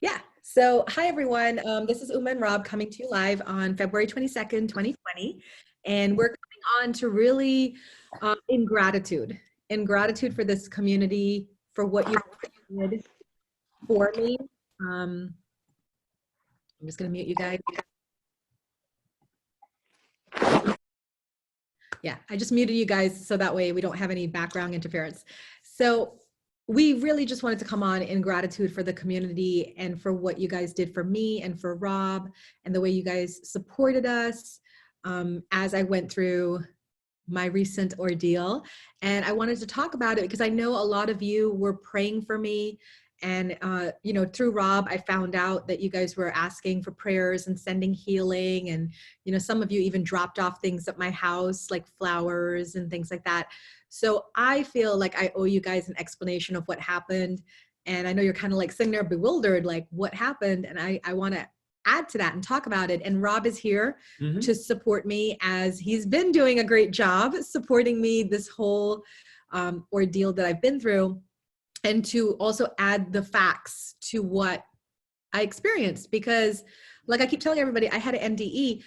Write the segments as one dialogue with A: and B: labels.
A: Yeah. So, hi everyone. This is Uma and Rob coming to you live on February 22nd, 2020. And we're coming on to really in gratitude for this community, for what you did for me. I'm just going to mute you guys. Yeah, I just muted you guys so that way we don't have any background interference. So we really just wanted to come on in gratitude for the community and for what you guys did for me and for Rob and the way you guys supported us as I went through my recent ordeal. And I wanted to talk about it because I know a lot of you were praying for me. And, through Rob, I found out that you guys were asking for prayers and sending healing. And, some of you even dropped off things at my house, like flowers and things like that. So I feel like I owe you guys an explanation of what happened. And I know you're kind of like sitting there bewildered, like what happened? And I want to add to that and talk about it. And Rob is here to support me, as he's been doing a great job supporting me this whole ordeal that I've been through, and to also add the facts to what I experienced. Because like I keep telling everybody, I had an NDE,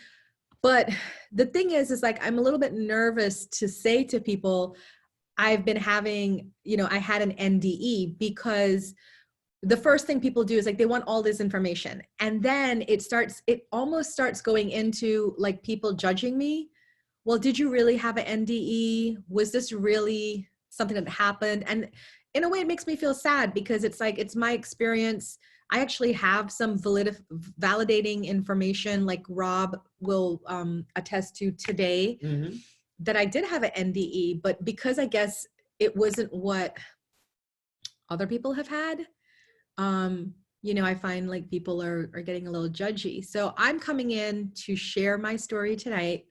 A: but the thing is like, I'm a little bit nervous to say to people, I've been having, I had an NDE, because the first thing people do is like, they want all this information. And then it almost starts going into like people judging me. Well, did you really have an NDE? Was this really something that happened? And in a way, it makes me feel sad, because it's like, it's my experience. I actually have some validating information, like Rob will attest to today, that I did have an NDE, but because I guess it wasn't what other people have had, I find like people are getting a little judgy. So I'm coming in to share my story tonight,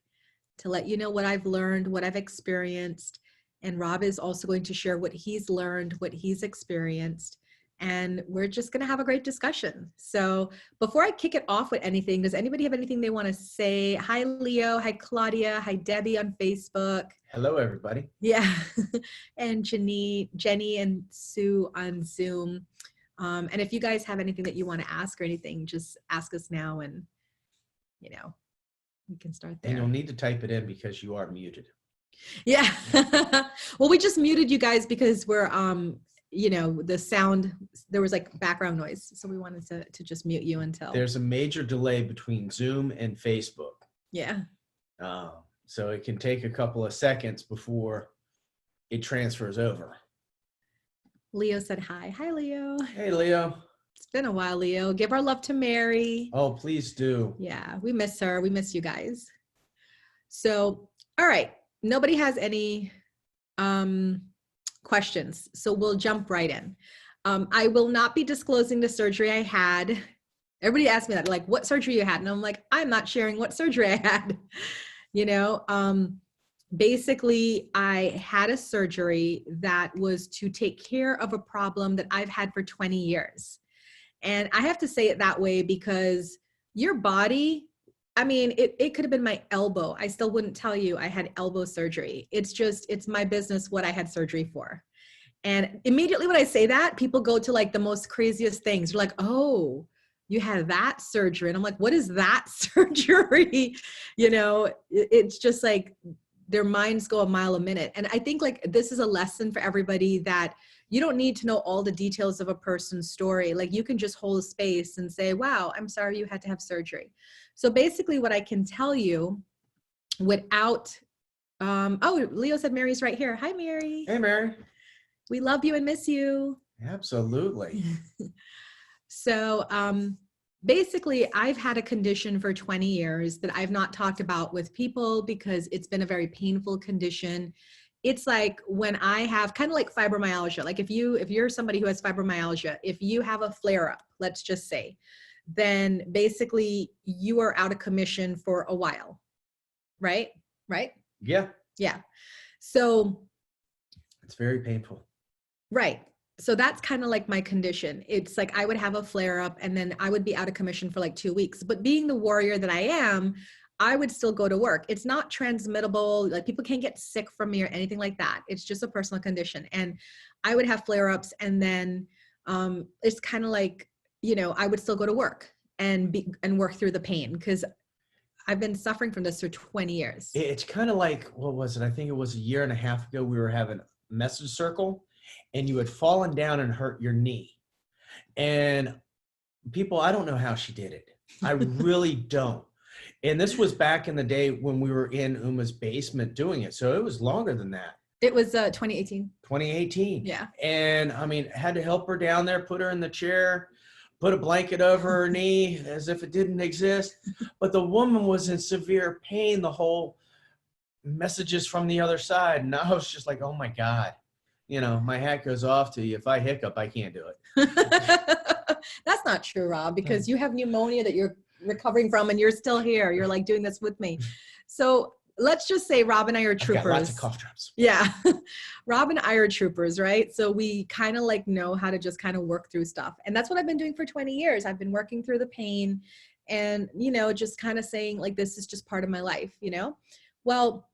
A: to let you know what I've learned, what I've experienced. And Rob is also going to share what he's learned, what he's experienced. And we're just going to have a great discussion. So before I kick it off with anything, does anybody have anything they want to say? Hi, Leo. Hi, Claudia. Hi, Debbie on Facebook.
B: Hello, everybody.
A: Yeah. And Jenny and Sue on Zoom. And if you guys have anything that you want to ask or anything, just ask us now, and, we can start there.
B: And you'll need to type it in because you are muted.
A: Yeah. Well, we just muted you guys because we're, the sound, there was like background noise. So we wanted to just mute you until.
B: There's a major delay between Zoom and Facebook.
A: Yeah.
B: So it can take a couple of seconds before it transfers over.
A: Leo said hi. Hi, Leo.
B: Hey, Leo.
A: It's been a while, Leo. Give our love to Mary.
B: Oh, please do.
A: Yeah, we miss her. We miss you guys. So, all right. Nobody has any questions, so we'll jump right in. I will not be disclosing the surgery I had. Everybody asked me that, like, what surgery you had? And I'm like, I'm not sharing what surgery I had. Basically, I had a surgery that was to take care of a problem that I've had for 20 years. And I have to say it that way because your body, I mean, it could have been my elbow. I still wouldn't tell you I had elbow surgery. It's my business what I had surgery for. And immediately when I say that, people go to like the most craziest things. They're like, oh, you had that surgery. And I'm like, what is that surgery? It's just like their minds go a mile a minute. And I think like this is a lesson for everybody, that you don't need to know all the details of a person's story. Like you can just hold space and say, wow, I'm sorry you had to have surgery. So basically what I can tell you without, Leo said Mary's right here. Hi, Mary.
B: Hey, Mary.
A: We love you and miss you.
B: Absolutely.
A: So basically, I've had a condition for 20 years that I've not talked about with people because it's been a very painful condition. It's like when I have kind of like fibromyalgia, like if you're somebody who has fibromyalgia, if you have a flare up, let's just say, then basically you are out of commission for a while, right? Right?
B: Yeah.
A: Yeah. So
B: it's very painful.
A: Right. So that's kind of like my condition. It's like I would have a flare up and then I would be out of commission for like 2 weeks. But being the warrior that I am, I would still go to work. It's not transmittable. Like people can't get sick from me or anything like that. It's just a personal condition. And I would have flare ups, and then it's kind of like I would still go to work and work through the pain, because I've been suffering from this for 20 years.
B: It's kind of like, what was it? I think it was a year and a half ago. We were having a message circle, and you had fallen down and hurt your knee. And people, I don't know how she did it. I really don't. And this was back in the day when we were in Uma's basement doing it. So it was longer than that.
A: It was 2018.
B: 2018.
A: Yeah.
B: And I mean, had to help her down there, put her in the chair, put a blanket over her knee as if it didn't exist. But the woman was in severe pain, the whole messages from the other side. And I was just like, oh my God, my hat goes off to you. If I hiccup, I can't do it.
A: That's not true, Rob, because you have pneumonia that you're recovering from and you're still here. You're like doing this with me. So let's just say Rob and I are troopers.
B: I've got lots of cough drops.
A: Yeah. Rob and I are troopers, right? So we kind of like know how to just kind of work through stuff. And that's what I've been doing for 20 years. I've been working through the pain and, just kind of saying like, this is just part of my life, Well,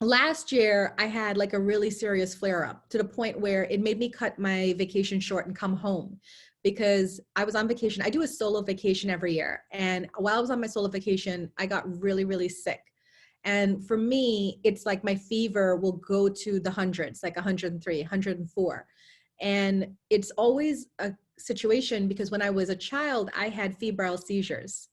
A: last year I had like a really serious flare up to the point where it made me cut my vacation short and come home, because I was on vacation. I do a solo vacation every year. And while I was on my solo vacation, I got really, really sick. And for me, it's like my fever will go to the hundreds, like 103, 104. And it's always a situation because when I was a child, I had febrile seizures.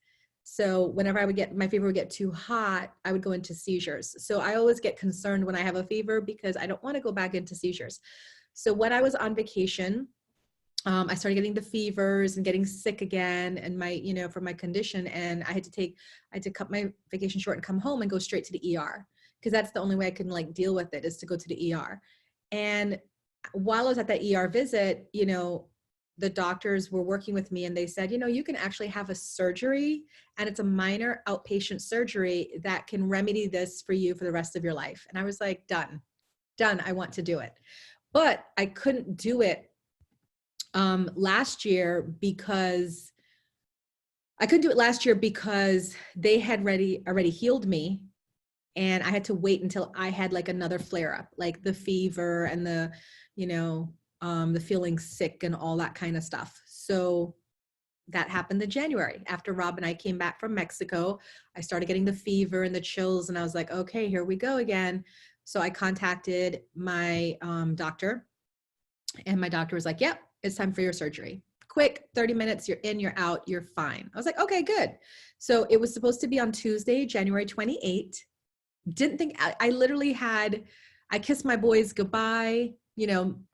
A: So whenever my fever would get too hot, I would go into seizures. So I always get concerned when I have a fever because I don't want to go back into seizures. So when I was on vacation, I started getting the fevers and getting sick again, and for my condition. And I had to cut my vacation short and come home and go straight to the ER, because that's the only way I can like deal with it, is to go to the ER. And while I was at that ER visit, the doctors were working with me and they said, you can actually have a surgery, and it's a minor outpatient surgery that can remedy this for you for the rest of your life. And I was like, done. I want to do it. But I couldn't do it last year because they had already healed me, and I had to wait until I had like another flare up, like the fever and the feeling sick and all that kind of stuff. So that happened in January. After Rob and I came back from Mexico, I started getting the fever and the chills, and I was like, okay, here we go again. So I contacted my doctor, and my doctor was like, yep, it's time for your surgery. Quick, 30 minutes, you're in, you're out, you're fine. I was like, okay, good. So it was supposed to be on Tuesday, January 28th. Didn't think, I kissed my boys goodbye.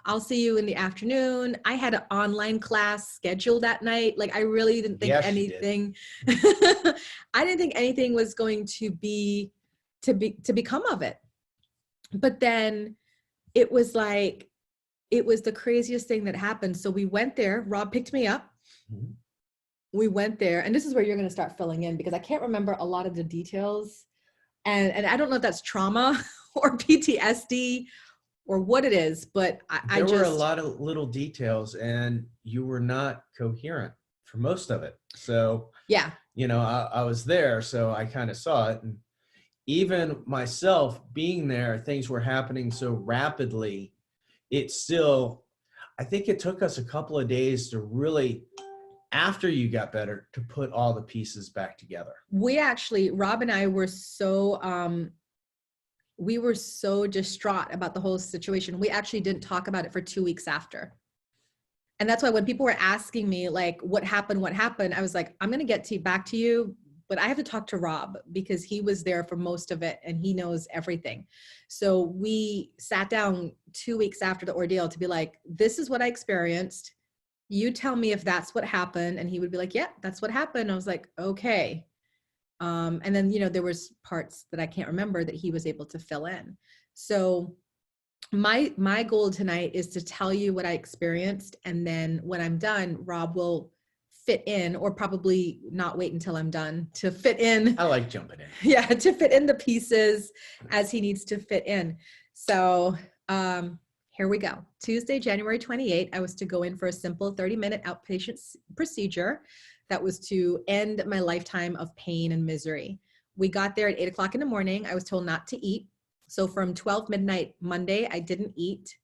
A: I'll see you in the afternoon. I had an online class scheduled that night. Like I really didn't think anything, I didn't think anything was going to become of it. But then it was the craziest thing that happened. So we went there, Rob picked me up. Mm-hmm. We went there, and this is where you're going to start filling in, because I can't remember a lot of the details. And I don't know if that's trauma or PTSD or what it is, but there
B: were a lot of little details, and you were not coherent for most of it. So,
A: yeah,
B: I was there, so I kind of saw it. And even myself being there, things were happening so rapidly. I think it took us a couple of days to really, after you got better, to put all the pieces back together.
A: Rob and I were we were so distraught about the whole situation. We actually didn't talk about it for 2 weeks after. And that's why when people were asking me like, what happened? I was like, I'm going to get back to you, but I have to talk to Rob because he was there for most of it and he knows everything. So we sat down 2 weeks after the ordeal to be like, this is what I experienced. You tell me if that's what happened. And he would be like, yeah, that's what happened. I was like, okay. And then, there was parts that I can't remember that he was able to fill in. So my goal tonight is to tell you what I experienced. And then when I'm done, Rob will fit in, or probably not wait until I'm done to fit in.
B: I like jumping in.
A: Yeah, to fit in the pieces as he needs to fit in. So here we go. Tuesday, January 28th, I was to go in for a simple 30-minute outpatient procedure that was to end my lifetime of pain and misery. We got there at 8 o'clock in the morning. I was told not to eat. So from 12 midnight Monday, I didn't eat.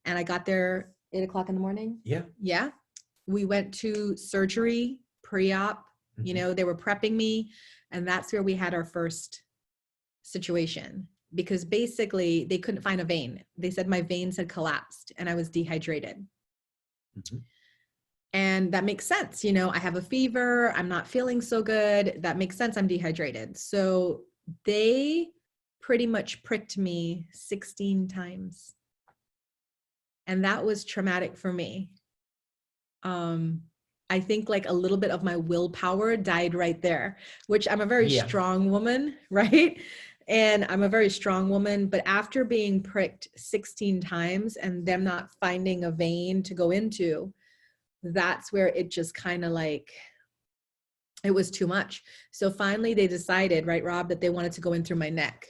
A: And I got there 8 o'clock in the morning.
B: Yeah.
A: Yeah. we went to surgery pre-op, you know, they were prepping me, and that's where we had our first situation, because basically they couldn't find a vein. They said my veins had collapsed and I was dehydrated. And that makes sense. You know, I have a fever, I'm not feeling so good. That makes sense. I'm dehydrated. So they pretty much pricked me 16 times. And that was traumatic for me. I think like a little bit of my willpower died right there, which I'm a very strong woman, right? And I'm a very strong woman, but after being pricked 16 times and them not finding a vein to go into, that's where it just kind of like, it was too much. So finally they decided, right, Rob, that they wanted to go in through my neck,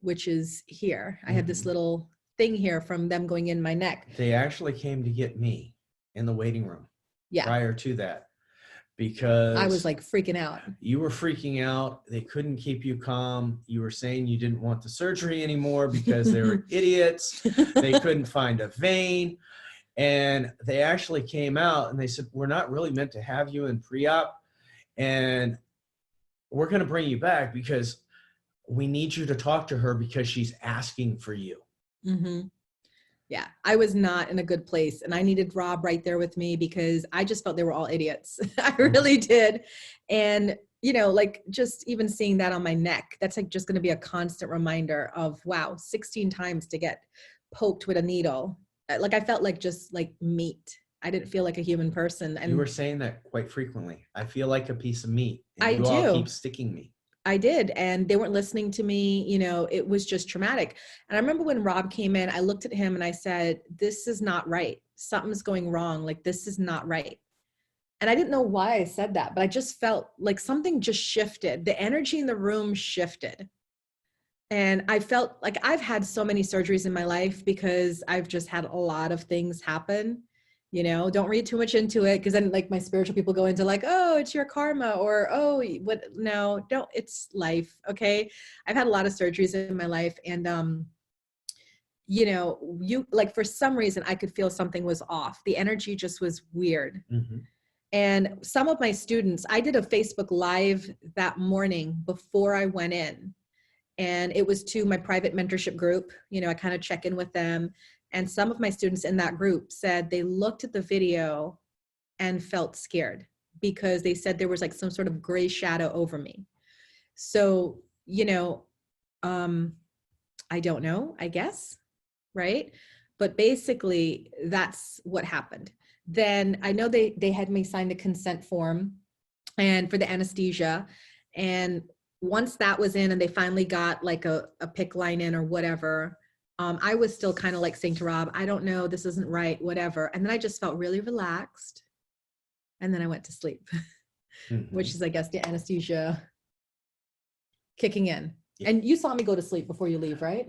A: which is here. I had this little thing here from them going in my neck.
B: They actually came to get me in the waiting room prior to that, because
A: I was like freaking out.
B: You were freaking out. They couldn't keep you calm. You were saying you didn't want the surgery anymore because they were idiots. They couldn't find a vein. And they actually came out and they said, we're not really meant to have you in pre-op, and we're going to bring you back because we need you to talk to her because she's asking for you.
A: Yeah, I was not in a good place, and I needed Rob right there with me because I just felt they were all idiots. I really did. And, you know, like just even seeing that on my neck, that's like just going to be a constant reminder of, wow, 16 times to get poked with a needle. Like I felt like just like meat. I didn't feel like a human person. And
B: you were saying that quite frequently. I feel like a piece of meat. And
A: I
B: you
A: do.
B: all keep sticking me.
A: I did. And they weren't listening to me. You know, it was just traumatic. And I remember when Rob came in, I looked at him and I said, this is not right. Something's going wrong. Like, this is not right. And I didn't know why I said that, but I just felt like something just shifted. The energy in the room shifted. And I felt like I've had so many surgeries in my life because I've just had a lot of things happen. You know, don't read too much into it, because then like my spiritual people go into like, oh, it's your karma, or oh, what? No, don't. It's life. Okay. I've had a lot of surgeries in my life, and you know, you like for some reason I could feel something was off. The energy just was weird. And some of my students, I did a Facebook Live that morning before I went in. And it was to my private mentorship group. You know, I kind of check in with them. And some of my students in that group said they looked at the video and felt scared because they said there was like some sort of gray shadow over me. So, you know, I don't know, I guess, right? But basically that's what happened. Then I know they had me sign the consent form and for the anesthesia. And once that was in and they finally got like a PICC line in or whatever, I was still kind of like saying to Rob, I don't know, this isn't right, whatever. And then I just felt really relaxed. And then I went to sleep, which is, I guess, the anesthesia kicking in. Yeah. And you saw me go to sleep before you leave, right?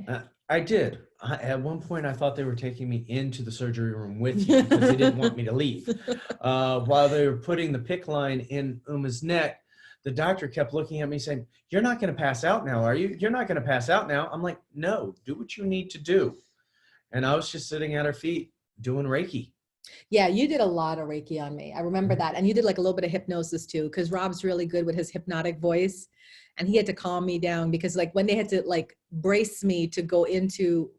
B: I did. At one point, I thought they were taking me into the surgery room with you because they didn't want me to leave. While they were putting the PICC line in Uma's neck, the doctor kept looking at me saying, you're not going to pass out now, are you? You're not going to pass out now. I'm like, no, do what you need to do. And I was just sitting at her feet doing Reiki.
A: Yeah, you did a lot of Reiki on me. I remember that. And you did like a little bit of hypnosis too, because Rob's really good with his hypnotic voice. And he had to calm me down because like when they had to like brace me to go into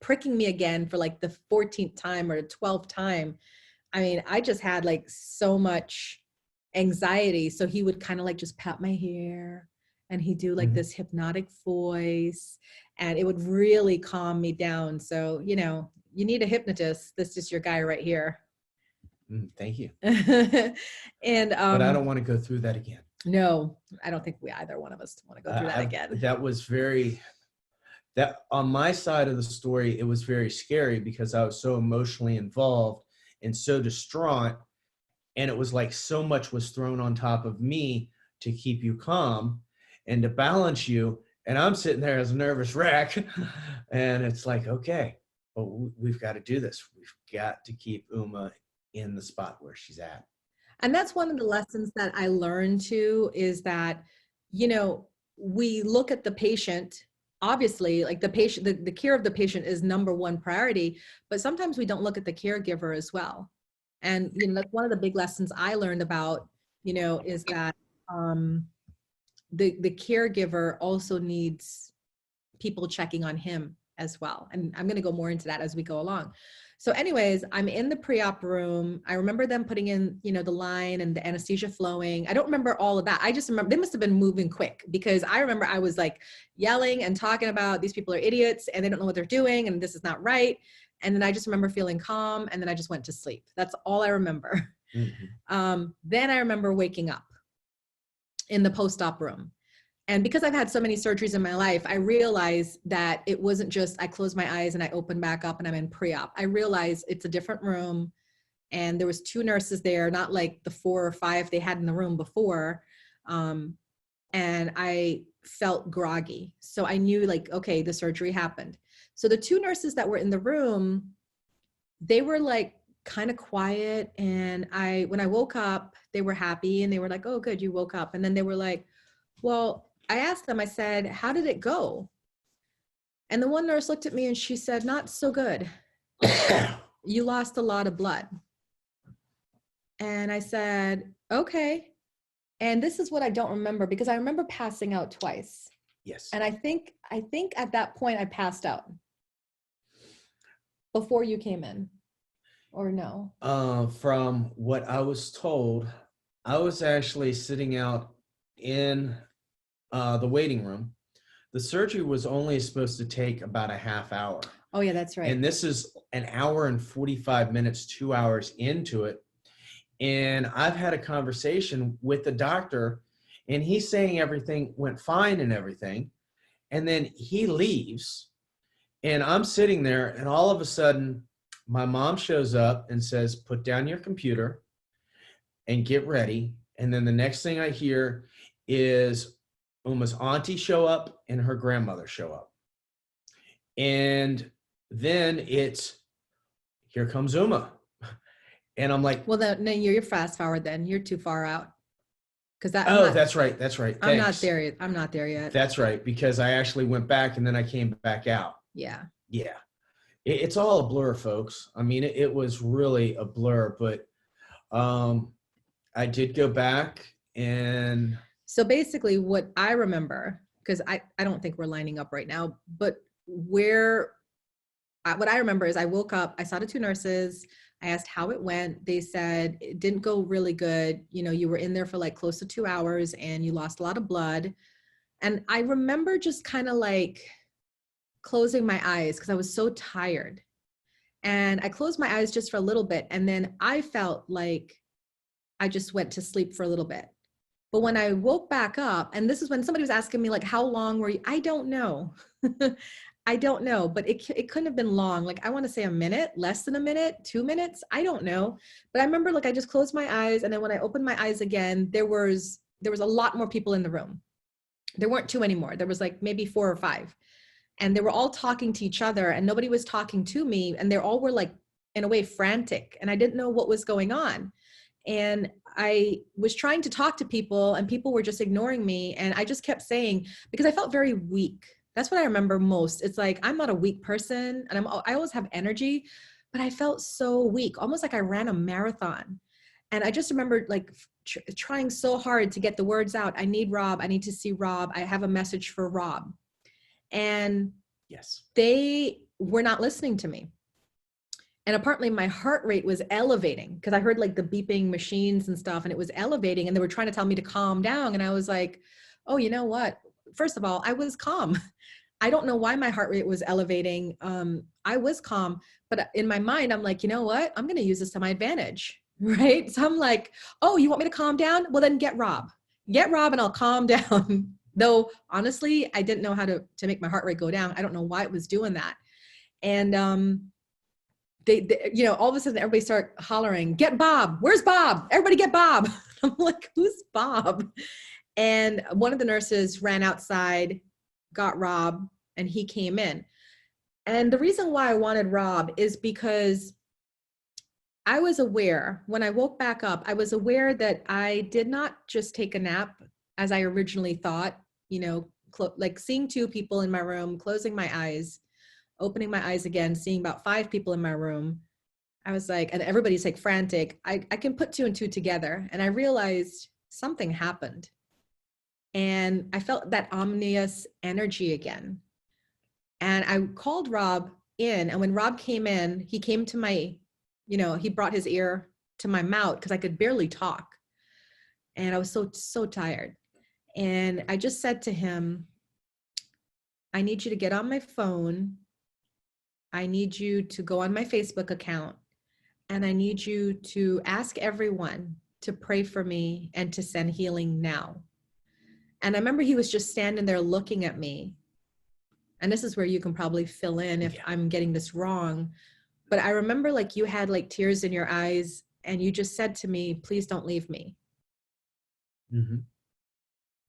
A: pricking me again for like the 14th time or the 12th time, I mean, I just had like so much anxiety. So he would kind of like just pat my hair and he'd do like this hypnotic voice and it would really calm me down. So, you know, you need a hypnotist. This is your guy right here.
B: Thank you.
A: And
B: but I don't want to go through that again.
A: No, I don't think either one of us want to go through that again.
B: That was that on my side of the story, it was very scary because I was so emotionally involved and so distraught. And it was like so much was thrown on top of me to keep you calm and to balance you. And I'm sitting there as a nervous wreck. And it's like, okay, but we've got to do this. We've got to keep Uma in the spot where she's at.
A: And that's one of the lessons that I learned too, is that, you know, we look at the patient, obviously, like the patient, the care of the patient is number one priority, but sometimes we don't look at the caregiver as well. And, that's one of the big lessons I learned about, is that the caregiver also needs people checking on him as well. And I'm going to go more into that as we go along. So anyways, I'm in the pre-op room. I remember them putting in, the line and the anesthesia flowing. I don't remember all of that. I just remember they must have been moving quick, because I remember I was like yelling and talking about these people are idiots and they don't know what they're doing and this is not right. And then I just remember feeling calm, and then I just went to sleep. That's all I remember. Then I remember waking up in the post-op room. And because I've had so many surgeries in my life, I realized that it wasn't just I close my eyes and I open back up and I'm in pre-op. I realized it's a different room, and there was 2 nurses there, not like the 4 or 5 they had in the room before. And I felt groggy. So I knew, like, okay, the surgery happened. So the 2 nurses that were in the room, they were like kind of quiet. And when I woke up, they were happy and they were like, oh, good, you woke up. And then they were like, well, I asked them, I said, how did it go? And the one nurse looked at me and she said, not so good. You lost a lot of blood. And I said, okay. And this is what I don't remember, because I remember passing out twice.
B: Yes.
A: And I think at that point I passed out before you came in, or no?
B: From what I was told, I was actually sitting out in the waiting room. The surgery was only supposed to take about a half hour.
A: Oh yeah, that's right.
B: And this is an hour and 45 minutes, 2 hours into it. And I've had a conversation with the doctor, and he's saying everything went fine and everything. And then he leaves, and I'm sitting there, and all of a sudden my mom shows up and says, put down your computer and get ready. And then the next thing I hear is Uma's auntie show up and her grandmother show up. And then it's, here comes Uma. And I'm like,
A: well, no, you're fast forward then. You're too far out.
B: That's right. That's right. Thanks.
A: I'm not there yet. I'm not there yet.
B: That's right. Because I actually went back and then I came back out.
A: Yeah.
B: Yeah. It's all a blur, folks. I mean, it was really a blur, but I did go back. And
A: so basically what I remember, because I don't think we're lining up right now, but what I remember is I woke up, I saw the 2 nurses. I asked how it went. They said it didn't go really good. You were in there for like close to 2 hours and you lost a lot of blood. And I remember just kind of like closing my eyes because I was so tired. And I closed my eyes just for a little bit. And then I felt like I just went to sleep for a little bit. But when I woke back up, and this is when somebody was asking me like, how long were you? I don't know. I don't know, but it couldn't have been long. Like, I want to say a minute, less than a minute, 2 minutes. I don't know. But I remember like I just closed my eyes. And then when I opened my eyes again, there was a lot more people in the room. There weren't 2 anymore. There was like maybe 4 or 5. And they were all talking to each other and nobody was talking to me. And they all were like, in a way, frantic. And I didn't know what was going on. And I was trying to talk to people and people were just ignoring me. And I just kept saying, because I felt very weak. That's what I remember most. It's like, I'm not a weak person and I always have energy, but I felt so weak, almost like I ran a marathon. And I just remembered like trying so hard to get the words out. I need Rob. I need to see Rob. I have a message for Rob. And
B: yes,
A: they were not listening to me. And apparently my heart rate was elevating because I heard like the beeping machines and stuff and it was elevating and they were trying to tell me to calm down. And I was like, oh, you know what? First of all, I was calm. I don't know why my heart rate was elevating. I was calm, but in my mind, I'm like, you know what? I'm going to use this to my advantage, right? So I'm like, oh, you want me to calm down? Well, then get Rob and I'll calm down. Though, honestly, I didn't know how to make my heart rate go down. I don't know why it was doing that. And they all of a sudden, everybody start hollering, get Bob. Where's Bob? Everybody get Bob. I'm like, who's Bob? And one of the nurses ran outside, got Rob, and he came in. And the reason why I wanted Rob is because I was aware, when I woke back up, I was aware that I did not just take a nap as I originally thought, like seeing 2 people in my room, closing my eyes, opening my eyes again, seeing about 5 people in my room. I was like, and everybody's like frantic. I can put two and two together. And I realized something happened. And I felt that ominous energy again. And I called Rob in. And when Rob came in, he came to my, he brought his ear to my mouth because I could barely talk. And I was so tired. And I just said to him, I need you to get on my phone. I need you to go on my Facebook account. And I need you to ask everyone to pray for me and to send healing now. And I remember he was just standing there looking at me. And this is where you can probably fill in if I'm getting this wrong. But I remember like you had like tears in your eyes and you just said to me, please don't leave me.
B: Mm-hmm.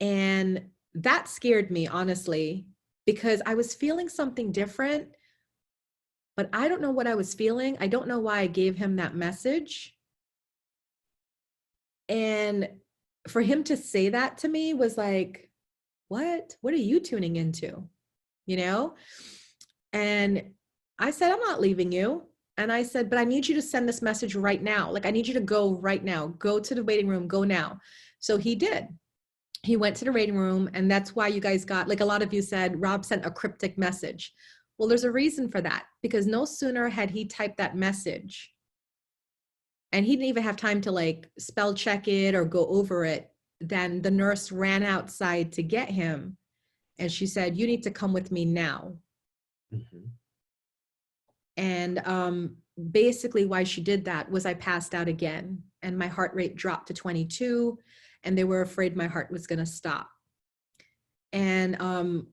A: And that scared me, honestly, because I was feeling something different, but I don't know what I was feeling. I don't know why I gave him that message. And for him to say that to me was like, what are you tuning into? And I said, I'm not leaving you. And I said, but I need you to send this message right now. Like, I need you to go right now, go to the waiting room, go now. So he did. He went to the waiting room. And that's why you guys got, like a lot of you said, Rob sent a cryptic message. Well, there's a reason for that, because no sooner had he typed that message and he didn't even have time to like spell check it or go over it, than the nurse ran outside to get him. And she said, you need to come with me now.
B: Mm-hmm.
A: And basically why she did that was I passed out again and my heart rate dropped to 22 and they were afraid my heart was going to stop. And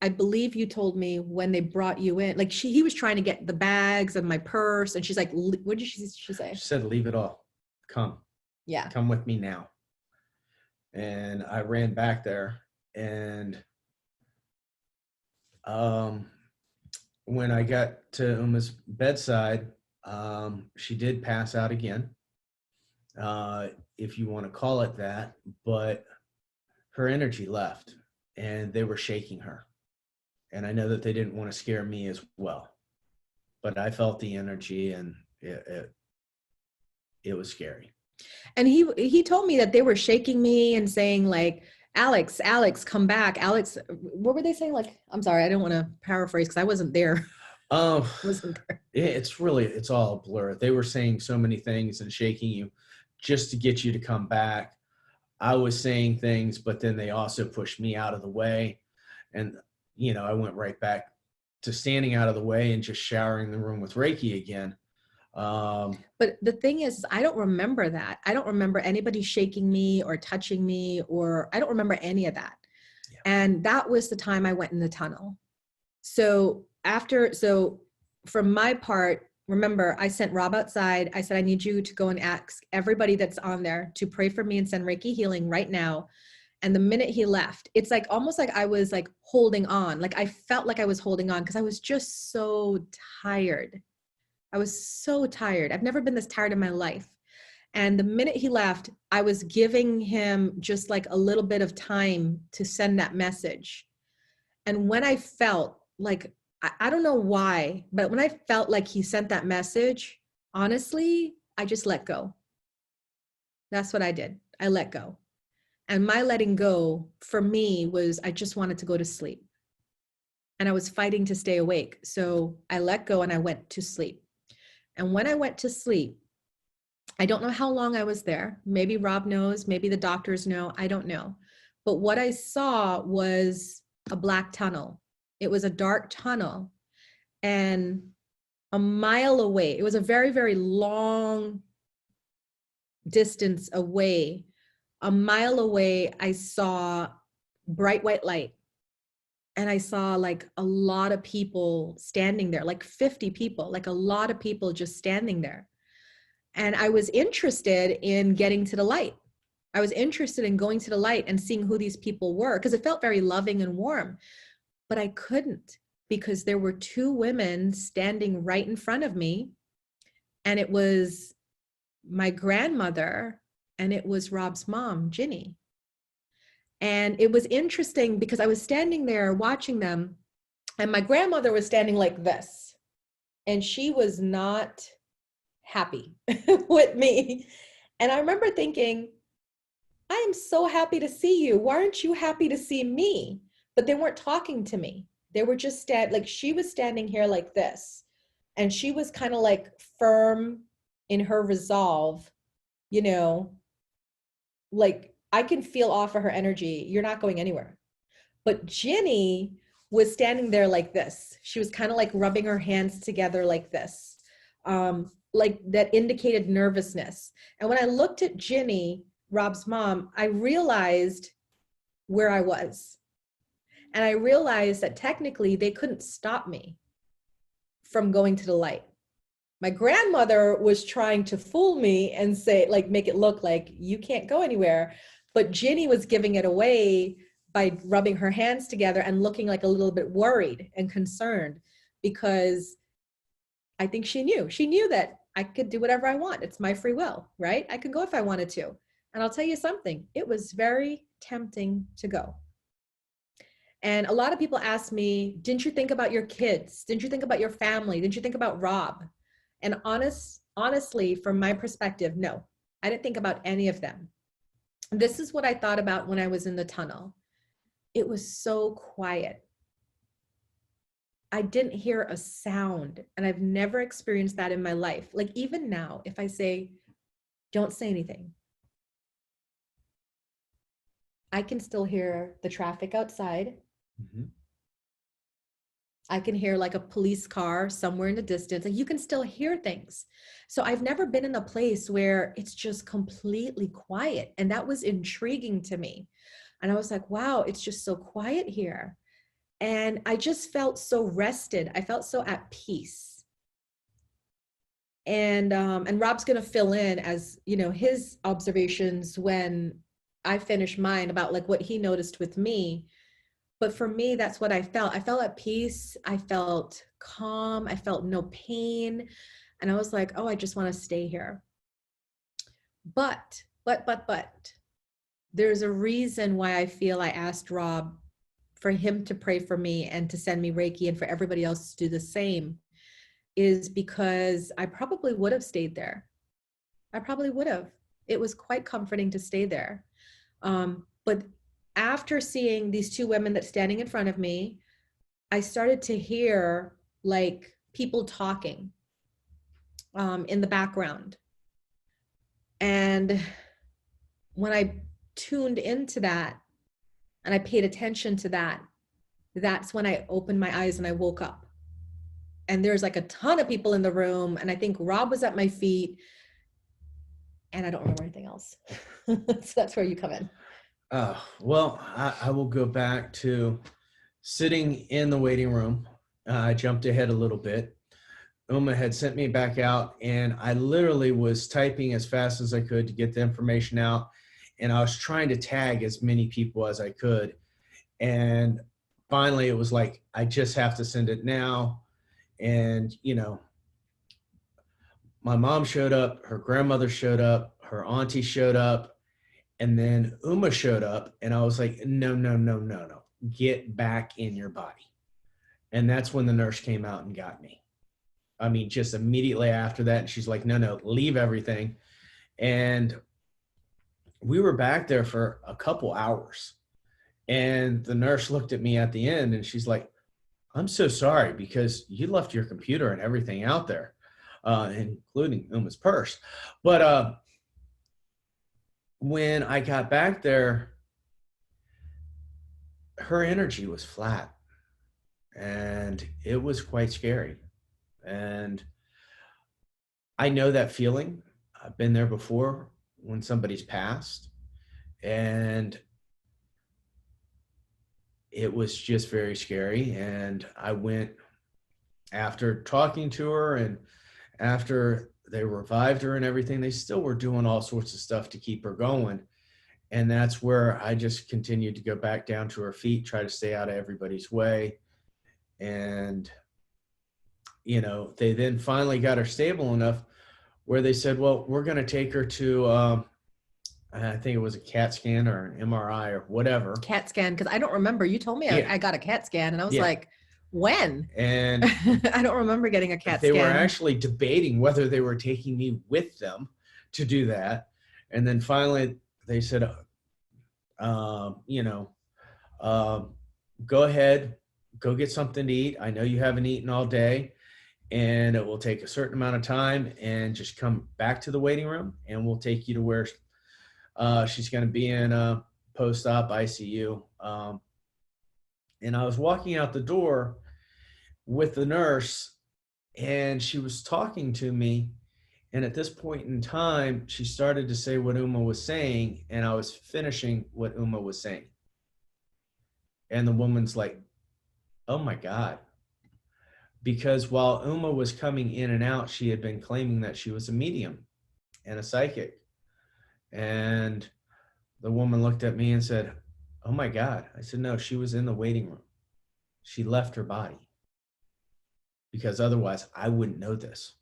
A: I believe you told me when they brought you in, like he was trying to get the bags and my purse, and she's like, what did she say?
B: She said, leave it all. Come with me now. And I ran back there, and when I got to Uma's bedside, she did pass out again, if you want to call it that, but her energy left and they were shaking her. And I know that they didn't want to scare me as well, but I felt the energy and it was scary.
A: And he told me that they were shaking me and saying like, Alex, come back. Alex, what were they saying? Like, I'm sorry, I don't want to paraphrase because I wasn't there.
B: Wasn't there. It's all a blur. They were saying so many things and shaking you just to get you to come back. I was saying things, but then they also pushed me out of the way. And, I went right back to standing out of the way and just showering the room with Reiki again.
A: But the thing is, I don't remember that. I don't remember anybody shaking me or touching me, or I don't remember any of that. Yeah. And that was the time I went in the tunnel. So from my part, remember, I sent Rob outside. I said, I need you to go and ask everybody that's on there to pray for me and send Reiki healing right now. And the minute he left, it's like almost like I was like holding on. Like I felt like I was holding on because I was just so tired. I was so tired. I've never been this tired in my life. And the minute he left, I was giving him just like a little bit of time to send that message. And when I felt like, I don't know why, but when I felt like he sent that message, honestly, I just let go. That's what I did. I let go. And my letting go for me was, I just wanted to go to sleep. And I was fighting to stay awake. So I let go and I went to sleep. And when I went to sleep, I don't know how long I was there. Maybe Rob knows, maybe the doctors know, I don't know. But what I saw was a black tunnel. It was a dark tunnel. And a mile away, it was a very, very long distance away. A mile away, I saw bright white light. And I saw like a lot of people standing there, like 50 people, like a lot of people just standing there. And I was interested in getting to the light. I was interested in going to the light and seeing who these people were, because it felt very loving and warm. But I couldn't, because there were two women standing right in front of me. And it was my grandmother and it was Rob's mom, Ginny. And it was interesting because I was standing there watching them, and my grandmother was standing like this, and she was not happy with me. And I remember thinking, I am so happy to see you. Why aren't you happy to see me? But they weren't talking to me. They were just like she was standing here like this. And she was kind of like firm in her resolve, you know, like I can feel off of her energy. You're not going anywhere. But Ginny was standing there like this. She was kind of like rubbing her hands together like this, like that indicated nervousness. And when I looked at Ginny, Rob's mom, I realized where I was. And I realized that technically they couldn't stop me from going to the light. My grandmother was trying to fool me and say, like, make it look like you can't go anywhere. But Ginny was giving it away by rubbing her hands together and looking like a little bit worried and concerned, because I think she knew that I could do whatever I want. It's my free will, right? I could go if I wanted to. And I'll tell you something, it was very tempting to go. And a lot of people ask me, didn't you think about your kids? Didn't you think about your family? Didn't you think about Rob? And honestly, from my perspective, no, I didn't think about any of them. This is what I thought about when I was in the tunnel. It was so quiet. I didn't hear a sound, and I've never experienced that in my life. Like even now, if I say, don't say anything, I can still hear the traffic outside. Mm-hmm. I can hear like a police car somewhere in the distance, and you can still hear things. So I've never been in a place where it's just completely quiet. And that was intriguing to me. And I was like, wow, it's just so quiet here. And I just felt so rested. I felt so at peace. And Rob's going to fill in as, you know, his observations when I finish mine about like what he noticed with me. But for me, that's what I felt. I felt at peace. I felt calm. I felt no pain. And I was like, oh, I just want to stay here. But, there's a reason why I feel I asked Rob for him to pray for me and to send me Reiki and for everybody else to do the same, is because I probably would have stayed there. I probably would have. It was quite comforting to stay there. But after seeing these two women that's standing in front of me, I started to hear like people talking in the background. And when I tuned into that and I paid attention to that, that's when I opened my eyes and I woke up. And there's like a ton of people in the room. And I think Rob was at my feet. And I don't remember anything else. So that's where you come in.
B: Well, I will go back to sitting in the waiting room. I jumped ahead a little bit. Uma had sent me back out, and I literally was typing as fast as I could to get the information out. And I was trying to tag as many people as I could. And finally, it was like, I just have to send it now. And, you know, my mom showed up, her grandmother showed up, her auntie showed up. And then Uma showed up, and I was like, no, get back in your body. And that's when the nurse came out and got me. I mean, just immediately after that, and she's like, no, leave everything. And we were back there for a couple hours. And the nurse looked at me at the end, and she's like, I'm so sorry because you left your computer and everything out there, including Uma's purse. But when I got back there, her energy was flat, and it was quite scary. And I know that feeling. I've been there before when somebody's passed, and it was just very scary. And I went, after talking to her and after they revived her and everything, they still were doing all sorts of stuff to keep her going. And that's where I just continued to go back down to her feet, try to stay out of everybody's way. And, you know, they then finally got her stable enough where they said, well, we're going to take her to, I think it was a CAT scan or an MRI or whatever.
A: CAT scan, because I don't remember. You told me I got a CAT scan, and I was like, When?
B: And
A: I don't remember getting a CAT
B: they were
A: scan.
B: actually debating whether they were taking me with them to do that. And then finally they said, you know, um, go ahead, go get something to eat. I know you haven't eaten all day, and it will take a certain amount of time, and just come back to the waiting room and we'll take you to where she's going to be in a post-op ICU. And I was walking out the door with the nurse, and she was talking to me. And at this point in time, she started to say what Uma was saying, and I was finishing what Uma was saying. And the woman's like, oh my God. Because while Uma was coming in and out, she had been claiming that she was a medium and a psychic. And the woman looked at me and said, oh my God. I said, no, she was in the waiting room. She left her body. Because otherwise I wouldn't know this.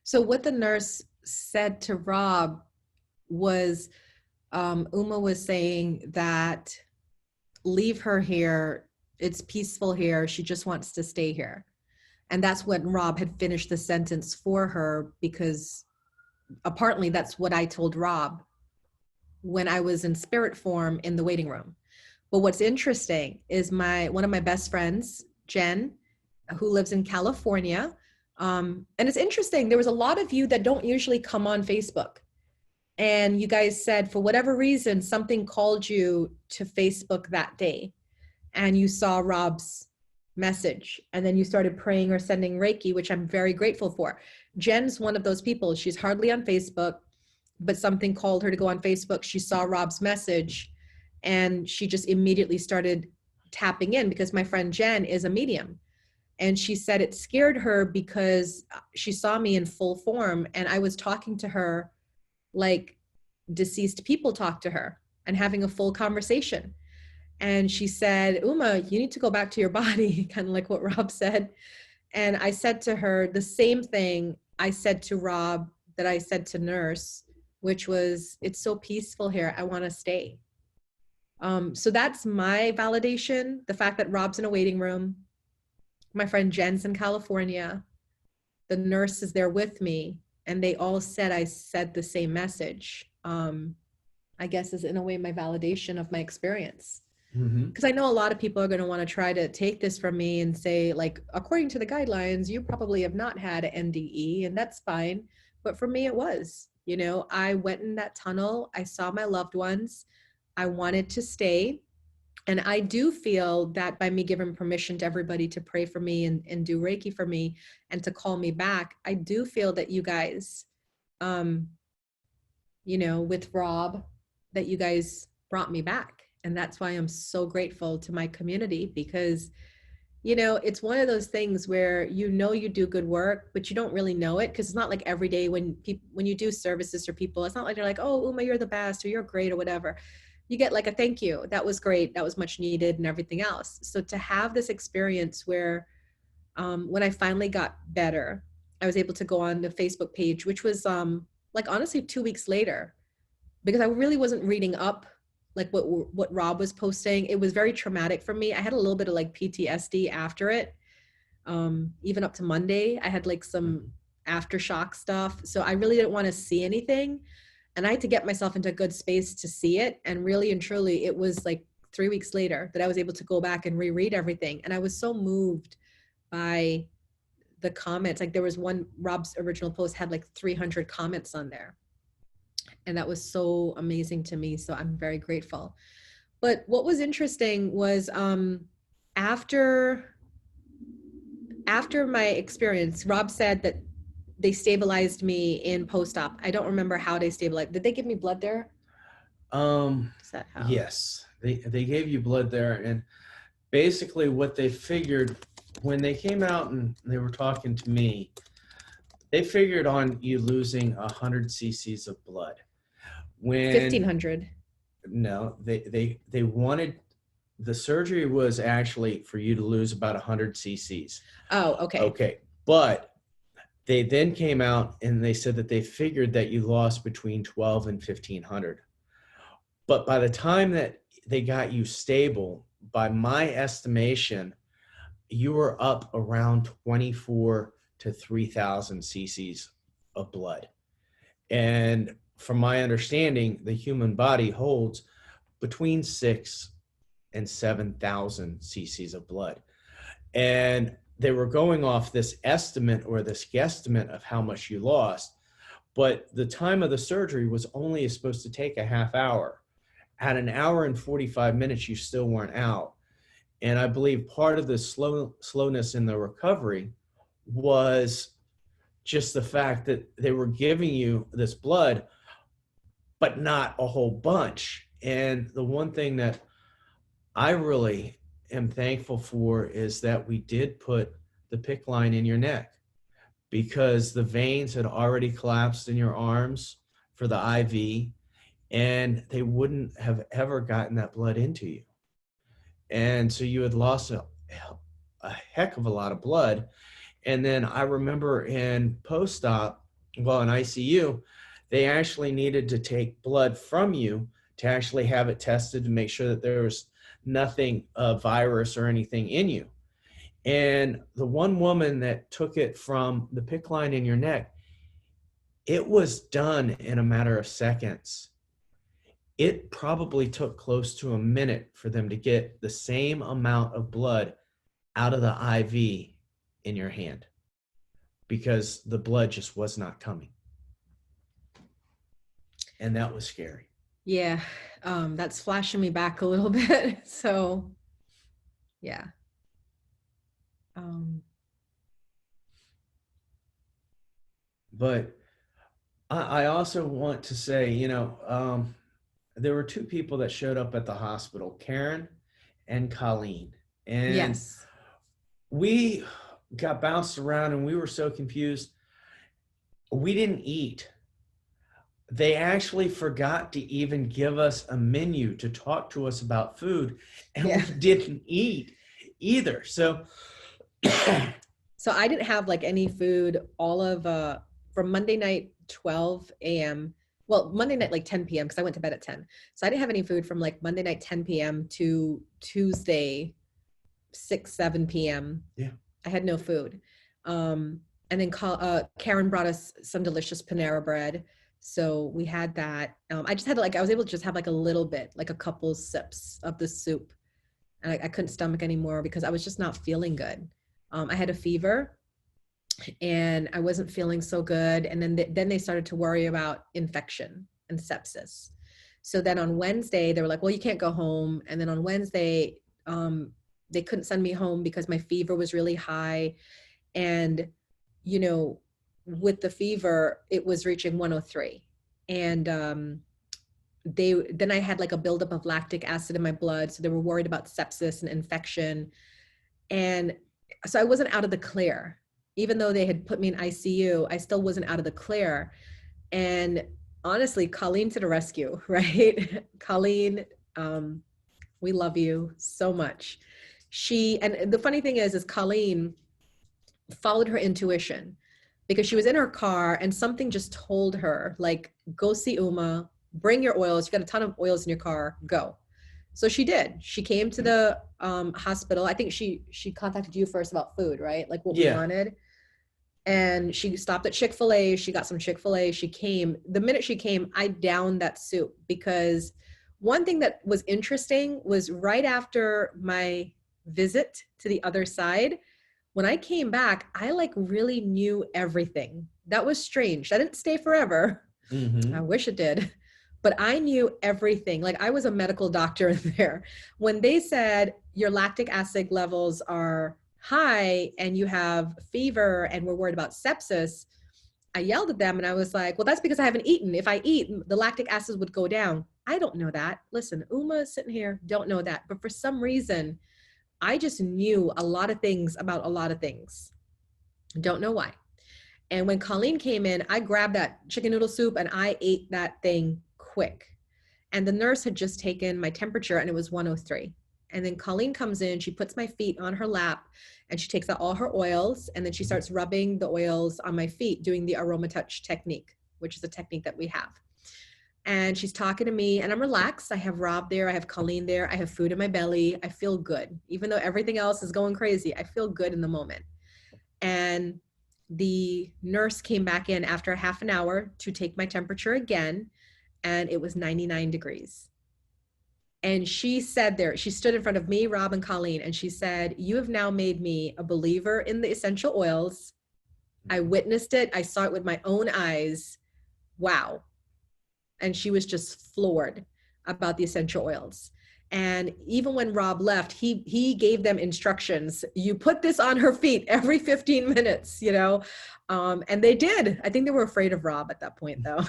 A: So what the nurse said to Rob was, Uma was saying that leave her here. It's peaceful here. She just wants to stay here. And that's when Rob had finished the sentence for her, because apparently that's what I told Rob when I was in spirit form in the waiting room. But what's interesting is one of my best friends, Jen, who lives in California. And it's interesting. There was a lot of you that don't usually come on Facebook. And you guys said, for whatever reason, something called you to Facebook that day. And you saw Rob's message. And then you started praying or sending Reiki, which I'm very grateful for. Jen's one of those people. She's hardly on Facebook, but something called her to go on Facebook. She saw Rob's message and she just immediately started tapping in, because my friend Jen is a medium. And she said it scared her because she saw me in full form and I was talking to her like deceased people talk to her and having a full conversation. And she said, Uma, you need to go back to your body, kind of like what Rob said. And I said to her the same thing I said to Rob that I said to Nurse, which was, it's so peaceful here. I want to stay. So that's my validation. The fact that Rob's in a waiting room, my friend Jen's in California, the nurse is there with me, and they all said I said the same message. I guess is in a way my validation of my experience. Because I know a lot of people are going to want to try to take this from me and say, like, according to the guidelines, you probably have not had an NDE, and that's fine. But for me, it was, you know, I went in that tunnel. I saw my loved ones. I wanted to stay. And I do feel that by me giving permission to everybody to pray for me and do Reiki for me and to call me back, I do feel that you guys, you know, with Rob, that you guys brought me back. And that's why I'm so grateful to my community, because, you know, it's one of those things where, you know, you do good work, but you don't really know it. Cause it's not like every day when you do services for people, it's not like they're like, oh, Uma, you're the best, or you're great, or whatever. You get like a thank you. That was great. That was much needed, and everything else. So to have this experience where, when I finally got better, I was able to go on the Facebook page, which was, like, honestly 2 weeks later, because I really wasn't reading up like what Rob was posting. It was very traumatic for me. I had a little bit of like PTSD after it. Even up to Monday, I had like some aftershock stuff. So I really didn't want to see anything. And I had to get myself into a good space to see it. And really and truly, it was like 3 weeks later that I was able to go back and reread everything. And I was so moved by the comments. Like, there was one, Rob's original post had like 300 comments on there. And that was so amazing to me. So I'm very grateful. But what was interesting was, after my experience, Rob said that they stabilized me in post-op. I don't remember how they stabilized. Did they give me blood there? Is that how?
B: Yes, they gave you blood there. And basically what they figured when they came out and they were talking to me, they figured on you losing 100 cc's of blood. When
A: 1,500.
B: No, they wanted, the surgery was actually for you to lose about 100 cc's.
A: Oh, okay.
B: Okay, but they then came out and they said that they figured that you lost between 12 and 1,500. But by the time that they got you stable, by my estimation, you were up around 24 to 3,000 cc's of blood. And from my understanding, the human body holds between 6 and 7,000 cc's of blood. And they were going off this estimate or this guesstimate of how much you lost. But the time of the surgery was only supposed to take a half hour. At an hour and 45 minutes, you still weren't out. And I believe part of the slowness in the recovery was just the fact that they were giving you this blood, but not a whole bunch. And the one thing that I really am thankful for is that we did put the PICC line in your neck, because the veins had already collapsed in your arms for the IV, and they wouldn't have ever gotten that blood into you. And so you had lost a heck of a lot of blood. And then I remember in post-op, well, in ICU, they actually needed to take blood from you to actually have it tested to make sure that there was nothing, virus or anything in you. And the one woman that took it from the PICC line in your neck, it was done in a matter of seconds. It probably took close to a minute for them to get the same amount of blood out of the IV in your hand, because the blood just was not coming. And that was scary.
A: Yeah, that's flashing me back a little bit. So, yeah.
B: But I also want to say, there were two people that showed up at the hospital, Karen and Colleen. And
A: Yes.
B: we got bounced around and we were so confused. We didn't eat. They actually forgot to even give us a menu to talk to us about food, and
A: Yeah.
B: we didn't eat either. So
A: So I didn't have like any food all of from Monday night 12 a.m. Well, Monday night like 10 p.m. because I went to bed at 10. So I didn't have any food from like Monday night 10 p.m. to Tuesday 7 p.m.
B: Yeah.
A: I had no food. And then Karen brought us some delicious Panera bread. So we had that. I just had I was able to just have like a little bit, like a couple sips of the soup. And I couldn't stomach anymore because I was just not feeling good. I had a fever and I wasn't feeling so good. And then they started to worry about infection and sepsis. So then on Wednesday, they were like, well, you can't go home. And then on Wednesday, they couldn't send me home because my fever was really high. And, with the fever, it was reaching 103. And then I had like a buildup of lactic acid in my blood. So they were worried about sepsis and infection. And so I wasn't out of the clear. Even though they had put me in ICU, I still wasn't out of the clear. And honestly, Colleen to the rescue, right? Colleen, we love you so much. And the funny thing is Colleen followed her intuition, because she was in her car and something just told her, like, go see Uma, bring your oils. You got a ton of oils in your car, go. So she did. She came to the hospital. I think she contacted you first about food, right? Like what we wanted. And she stopped at Chick-fil-A. She got some Chick-fil-A. She came. The minute she came, I downed that soup, because one thing that was interesting was right after my visit to the other side, when I came back, I like really knew everything. That was strange. I didn't stay forever.
B: Mm-hmm.
A: I wish it did. But I knew everything. Like I was a medical doctor in there. When they said your lactic acid levels are high and you have fever and we're worried about sepsis, I yelled at them and I was like, well, that's because I haven't eaten. If I eat, the lactic acid would go down. I don't know that. Listen, Uma is sitting here, don't know that. But for some reason, I just knew a lot of things about a lot of things. Don't know why. And when Colleen came in, I grabbed that chicken noodle soup and I ate that thing quick. And the nurse had just taken my temperature and it was 103. And then Colleen comes in, she puts my feet on her lap and she takes out all her oils. And then she starts rubbing the oils on my feet, doing the aroma touch technique, which is a technique that we have. And she's talking to me and I'm relaxed. I have Rob there. I have Colleen there. I have food in my belly. I feel good. Even though everything else is going crazy, I feel good in the moment. And the nurse came back in after half an hour to take my temperature again. And it was 99 degrees. And she said there, she stood in front of me, Rob, and Colleen, and she said, "You have now made me a believer in the essential oils. I witnessed it. I saw it with my own eyes. Wow." And she was just floored about the essential oils. And even when Rob left, he gave them instructions. You put this on her feet every 15 minutes, you know? And they did. I think they were afraid of Rob at that point, though.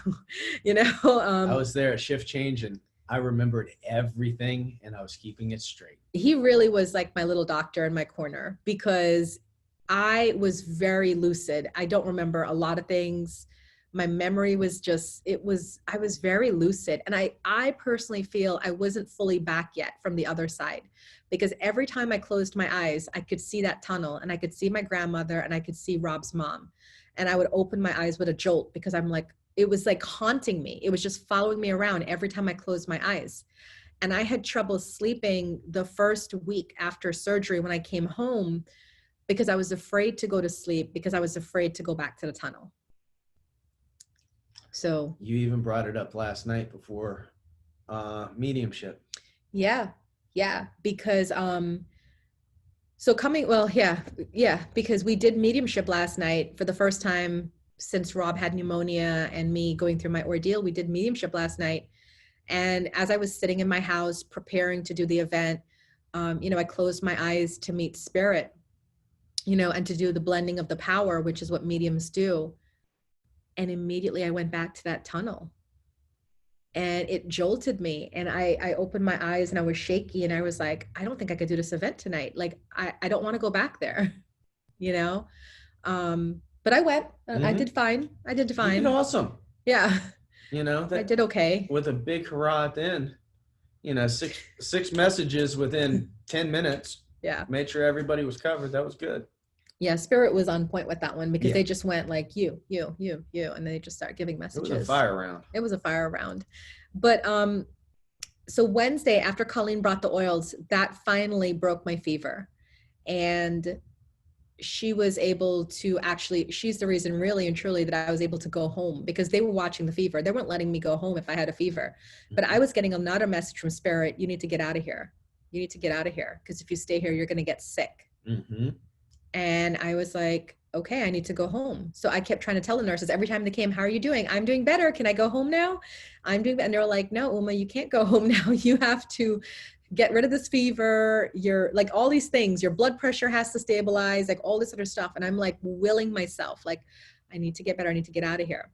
A: You know?
B: I was there at shift change and I remembered everything and I was keeping it straight.
A: He really was like my little doctor in my corner because I was very lucid. I don't remember a lot of things. My memory was just, I was very lucid. And I personally feel I wasn't fully back yet from the other side because every time I closed my eyes, I could see that tunnel and I could see my grandmother and I could see Rob's mom. And I would open my eyes with a jolt because I'm like, it was like haunting me. It was just following me around every time I closed my eyes. And I had trouble sleeping the first week after surgery when I came home because I was afraid to go to sleep because I was afraid to go back to the tunnel. So
B: you even brought it up last night before mediumship.
A: Yeah, because because we did mediumship last night for the first time since Rob had pneumonia and me going through my ordeal. We did mediumship last night. And as I was sitting in my house preparing to do the event, I closed my eyes to meet spirit, and to do the blending of the power, which is what mediums do. And immediately I went back to that tunnel and it jolted me. And I opened my eyes and I was shaky and I was like, I don't think I could do this event tonight. Like, I don't want to go back there, but I went, I did fine. You did
B: awesome.
A: Yeah.
B: That
A: I did okay.
B: With a big hurrah at the end, six messages within 10 minutes.
A: Yeah.
B: Made sure everybody was covered. That was good.
A: Yeah. Spirit was on point with that one because they just went like you, and they just start giving messages.
B: It was a fire round.
A: It was a fire round. But, so Wednesday after Colleen brought the oils, that finally broke my fever. And she was able to she's the reason really and truly that I was able to go home because they were watching the fever. They weren't letting me go home if I had a fever, but I was getting another message from Spirit. You need to get out of here. You need to get out of here. Because if you stay here, you're going to get sick.
B: Mm-hmm.
A: And I was like, okay, I need to go home. So I kept trying to tell the nurses every time they came, how are you doing? I'm doing better. Can I go home now? I'm doing better. And they were like, no, Uma, you can't go home now. You have to get rid of this fever. You're like all these things, your blood pressure has to stabilize, like all this other stuff. And I'm like willing myself, like, I need to get better. I need to get out of here.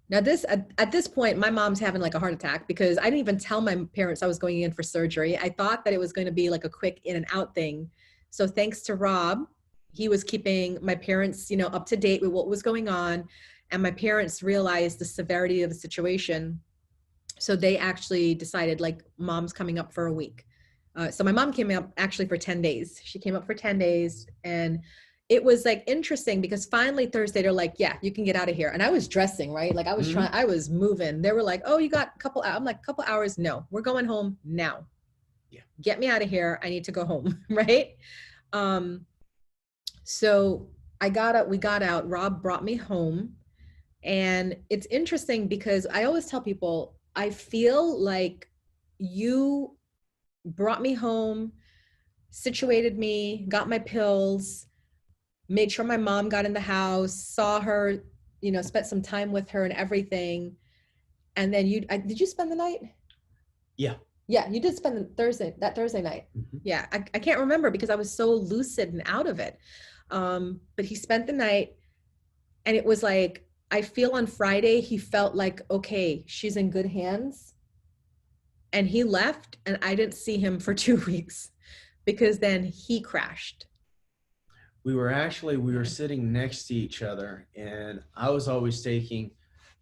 A: Now at this point, my mom's having like a heart attack because I didn't even tell my parents I was going in for surgery. I thought that it was going to be like a quick in and out thing. So thanks to Rob, he was keeping my parents, up to date with what was going on. And my parents realized the severity of the situation. So they actually decided like mom's coming up for a week. So my mom came up actually for 10 days. She came up for 10 days and it was like interesting because finally Thursday, they're like, yeah, you can get out of here. And I was dressing, right? Like I was I was moving. They were like, oh, you got a couple hours. I'm like, couple hours. No, we're going home now.
B: Yeah.
A: Get me out of here. I need to go home. Right. So we got out, Rob brought me home. And it's interesting because I always tell people, I feel like you brought me home, situated me, got my pills, made sure my mom got in the house, saw her, spent some time with her and everything. And then did you spend the night?
B: Yeah.
A: Yeah, you did spend that Thursday night. Mm-hmm. Yeah, I can't remember because I was so lucid and out of it. But he spent the night and it was like, I feel on Friday, he felt like, okay, she's in good hands. And he left and I didn't see him for 2 weeks because then he crashed.
B: We were sitting next to each other and I was always taking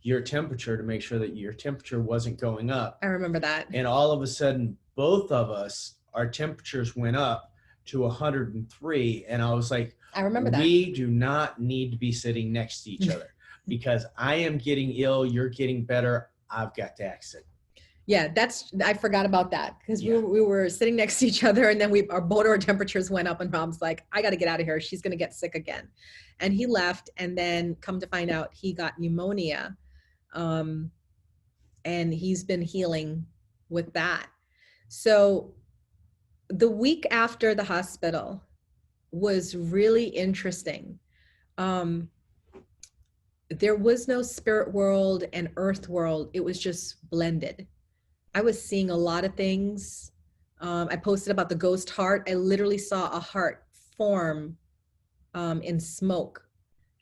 B: your temperature to make sure that your temperature wasn't going up.
A: I remember that.
B: And all of a sudden, both of us, our temperatures went up to 103. And I was like,
A: I remember that.
B: We do not need to be sitting next to each other because I am getting ill. You're getting better. I've got to exit.
A: Yeah, I forgot about that because
B: Yeah.
A: we were sitting next to each other, and then both our temperatures went up, and Rob's like, I got to get out of here. She's going to get sick again. And he left, and then come to find out he got pneumonia. And he's been healing with that. So the week after the hospital was really interesting. There was no spirit world and earth world. It was just blended. I was seeing a lot of things. I posted about the ghost heart. I literally saw a heart form in smoke.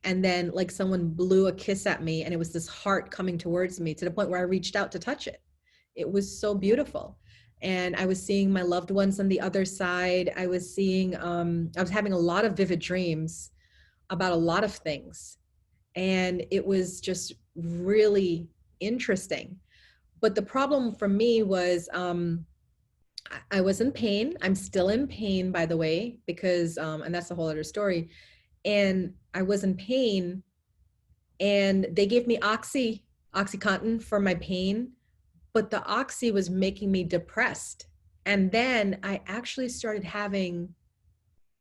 A: And then like someone blew a kiss at me, and it was this heart coming towards me to the point where I reached out to touch it. It was so beautiful. And I was seeing my loved ones on the other side. I was seeing, I was having a lot of vivid dreams about a lot of things. And it was just really interesting. But the problem for me was I was in pain. I'm still in pain, by the way, because, and that's a whole other story. And I was in pain, and they gave me Oxycontin for my pain, but the Oxy was making me depressed. And then I actually started having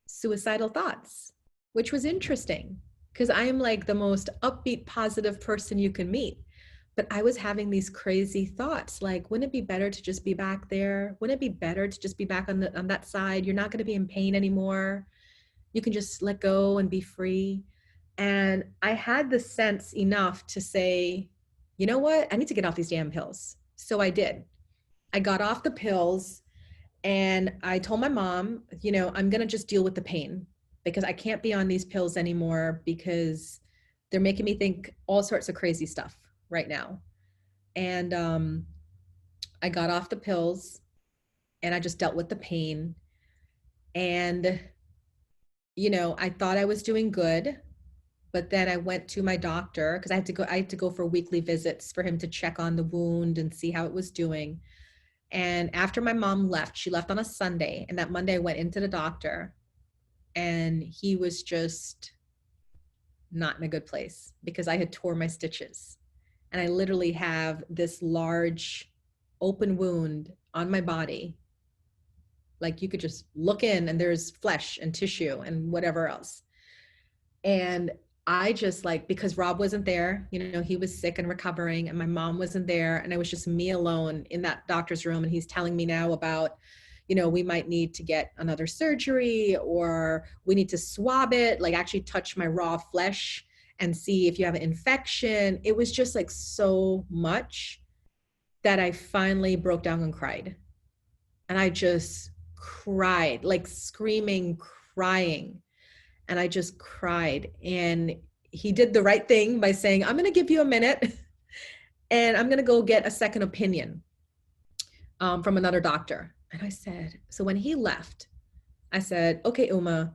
A: suicidal thoughts, which was interesting because I'm like the most upbeat, positive person you can meet. But I was having these crazy thoughts like, wouldn't it be better to just be back there? Wouldn't it be better to just be back on that side? You're not going to be in pain anymore. You can just let go and be free. And I had the sense enough to say, you know what? I need to get off these damn pills. So I did. I got off the pills, and I told my mom, you know, I'm going to just deal with the pain because I can't be on these pills anymore because they're making me think all sorts of crazy stuff right now. And I got off the pills, and I just dealt with the pain. And, you know, I thought I was doing good, but then I went to my doctor because I had to go for weekly visits for him to check on the wound and see how it was doing. And after my mom left, she left on a Sunday, and that Monday I went into the doctor, and he was just not in a good place because I had tore my stitches. And I literally have this large open wound on my body. Like you could just look in and there's flesh and tissue and whatever else. And I just like, because Rob wasn't there, you know, he was sick and recovering, and my mom wasn't there, and I was just me alone in that doctor's room. And he's telling me now about, you know, we might need to get another surgery, or we need to swab it, like actually touch my raw flesh and see if you have an infection. It was just like so much that I finally broke down and cried. And I just cried, like screaming, crying. And I just cried. And he did the right thing by saying, I'm going to give you a minute and I'm going to go get a second opinion from another doctor. And I said, so when he left, I said, okay, Uma,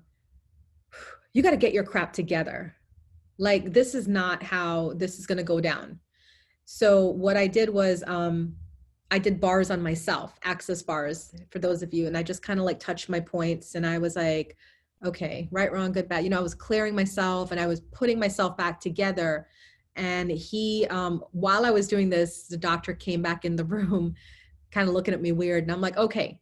A: you got to get your crap together. Like, this is not how this is going to go down. So what I did was, I did bars on myself, access bars for those of you. And I just kind of like touched my points, and I was like, okay, right, wrong, good, bad. You know, I was clearing myself and I was putting myself back together. And he, while I was doing this, the doctor came back in the room, kind of looking at me weird. And I'm like, okay.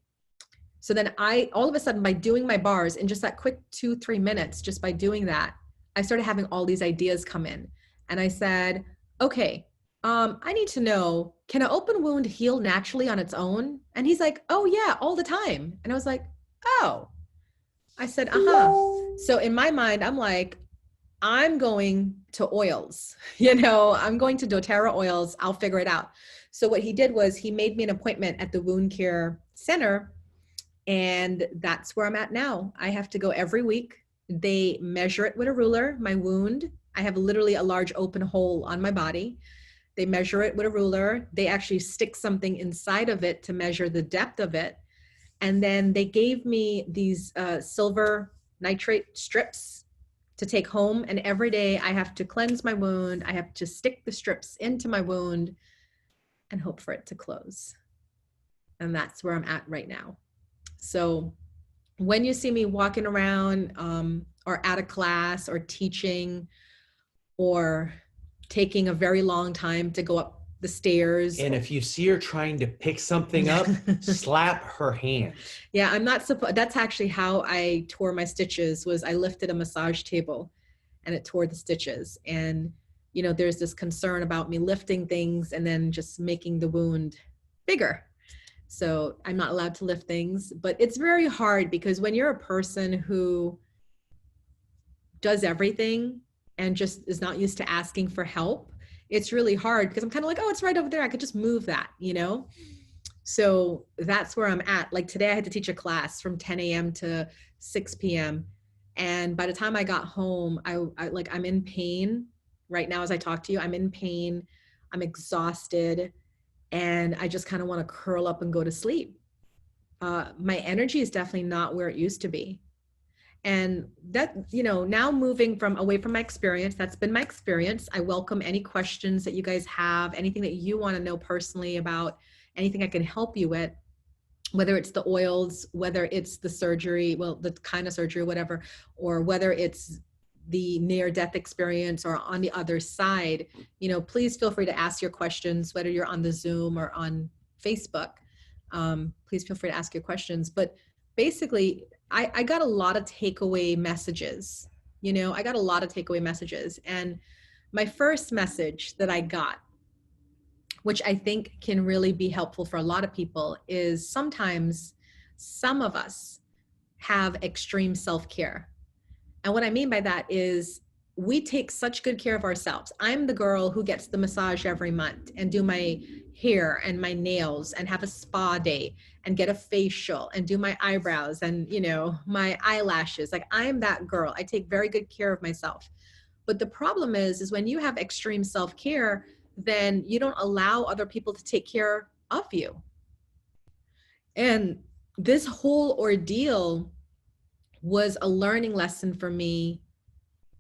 A: So then all of a sudden, by doing my bars in just that quick 2-3 minutes, just by doing that, I started having all these ideas come in. And I said, okay, I need to know, can an open wound heal naturally on its own? And he's like, oh yeah, all the time. And I was like, oh. I said, So in my mind, I'm like, I'm going to oils, you know, I'm going to doTERRA oils. I'll figure it out. So what he did was he made me an appointment at the wound care center. And that's where I'm at now. I have to go every week. They measure it with a ruler, my wound. I have literally a large open hole on my body. They measure it with a ruler. They actually stick something inside of it to measure the depth of it. And then they gave me these silver nitrate strips to take home. And every day I have to cleanse my wound. I have to stick the strips into my wound and hope for it to close. And that's where I'm at right now. So when you see me walking around or at a class or teaching or taking a very long time to go up the stairs.
C: And if you see her trying to pick something up, slap her hand.
A: Yeah, I'm not supposed, that's actually how I tore my stitches, was I lifted a massage table and it tore the stitches. And, you know, there's this concern about me lifting things and then just making the wound bigger. So I'm not allowed to lift things, but it's very hard because when you're a person who does everything and just is not used to asking for help, it's really hard because I'm kind of like, oh, it's right over there. I could just move that, you know? So that's where I'm at. Like today I had to teach a class from 10 a.m. to 6 p.m. And by the time I got home, I'm in pain right now as I talk to you. I'm in pain. I'm exhausted. And I just kind of want to curl up and go to sleep. My energy is definitely not where it used to be. And that, you know, now moving from away from my experience, that's been my experience. I welcome any questions that you guys have, anything that you want to know personally about, anything I can help you with, whether it's the oils, whether it's the surgery, well, the kind of surgery, whatever, or whether it's the near-death experience or on the other side, you know, please feel free to ask your questions, whether you're on the Zoom or on Facebook. Please feel free to ask your questions. But basically, I got a lot of takeaway messages. You know, I got a lot of takeaway messages. And my first message that I got, which I think can really be helpful for a lot of people, is sometimes some of us have extreme self-care. And what I mean by that is we take such good care of ourselves. I'm the girl who gets the massage every month and do my hair and my nails and have a spa day and get a facial and do my eyebrows and, you know, my eyelashes. Like I'm that girl. I take very good care of myself. But the problem is when you have extreme self-care, then you don't allow other people to take care of you. And this whole ordeal was a learning lesson for me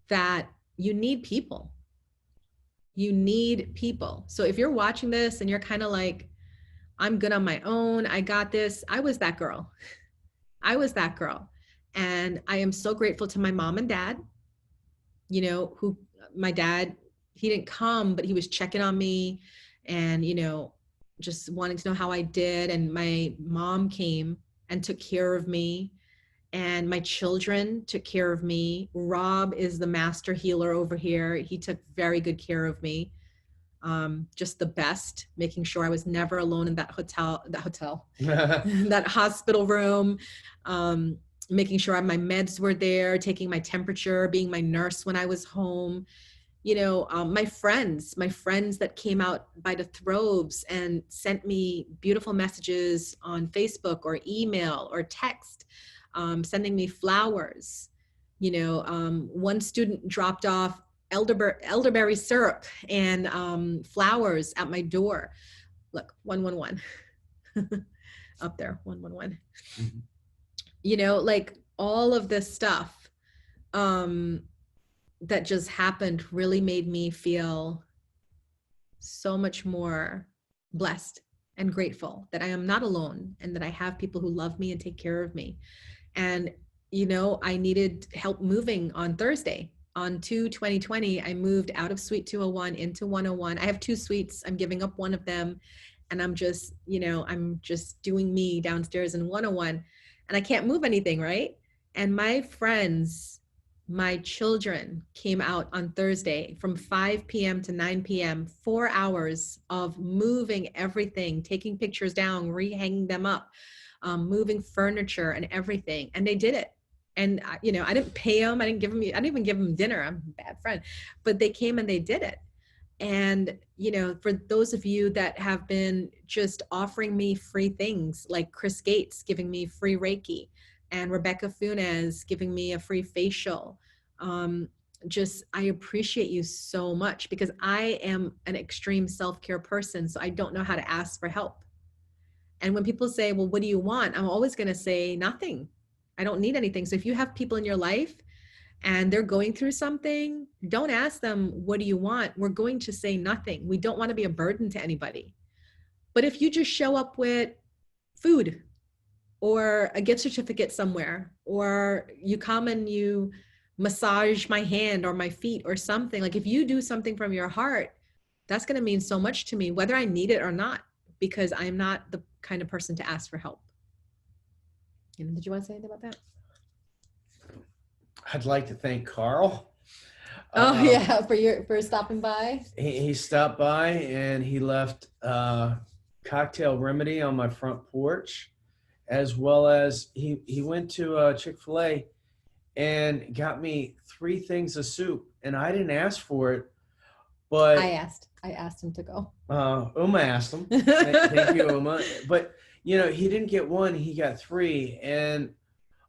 A: that you need people. You need people. So if you're watching this and you're kind of like, I'm good on my own, I got this. I was that girl. I was that girl. And I am so grateful to my mom and dad, you know, who my dad, he didn't come, but he was checking on me and, you know, just wanting to know how I did. And my mom came and took care of me. And my children took care of me. Rob is the master healer over here. He took very good care of me. Just the best, making sure I was never alone in that that hospital room, making sure my meds were there, taking my temperature, being my nurse when I was home. You know, my friends that came out by the throves and sent me beautiful messages on Facebook or email or text, sending me flowers. You know, one student dropped off elderberry syrup and flowers at my door. Look, 111 up there, 111. Mm-hmm. You know, like all of this stuff that just happened really made me feel so much more blessed and grateful that I am not alone and that I have people who love me and take care of me. And, you know, I needed help moving on Thursday. On 2/20/20, I moved out of suite 201 into 101. I have 2 suites. I'm giving up one of them. And I'm just, you know, I'm just doing me downstairs in 101. And I can't move anything, right? And my friends, my children came out on Thursday from 5 p.m. to 9 p.m., 4 hours of moving everything, taking pictures down, rehanging them up, moving furniture and everything. And they did it. And, you know, I didn't pay them. I didn't even give them dinner. I'm a bad friend, but they came and they did it. And, you know, for those of you that have been just offering me free things, like Chris Gates giving me free Reiki and Rebecca Funes giving me a free facial, I appreciate you so much because I am an extreme self-care person. So I don't know how to ask for help. And when people say, well, what do you want? I'm always going to say nothing. I don't need anything. So if you have people in your life and they're going through something, don't ask them, what do you want? We're going to say nothing. We don't want to be a burden to anybody. But if you just show up with food or a gift certificate somewhere, or you come and you massage my hand or my feet or something, like if you do something from your heart, that's going to mean so much to me, whether I need it or not, because I'm not the kind of person to ask for help. Did you want to say anything about that?
B: I'd like to thank Carl.
A: Oh yeah, for stopping by.
B: He stopped by and he left cocktail remedy on my front porch, as well as he went to Chick-fil-A and got me 3 things of soup, and I didn't ask for it, but
A: I asked him to go.
B: Uma asked him. Thank you, Uma. But he didn't get 1; he got 3, and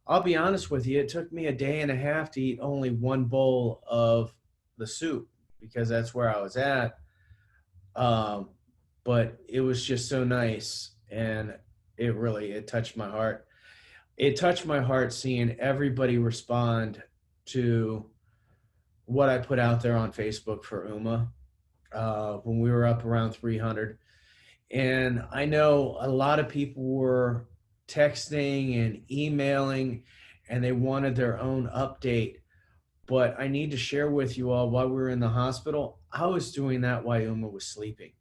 B: I'll be honest with you, it took me a day and a half to eat only 1 bowl of the soup because that's where I was at. But it was just so nice, and it touched my heart. It touched my heart seeing everybody respond to what I put out there on Facebook for Uma when we were up around 300. And I know a lot of people were texting and emailing, and they wanted their own update. But I need to share with you all, while we were in the hospital, I was doing that while Uma was sleeping.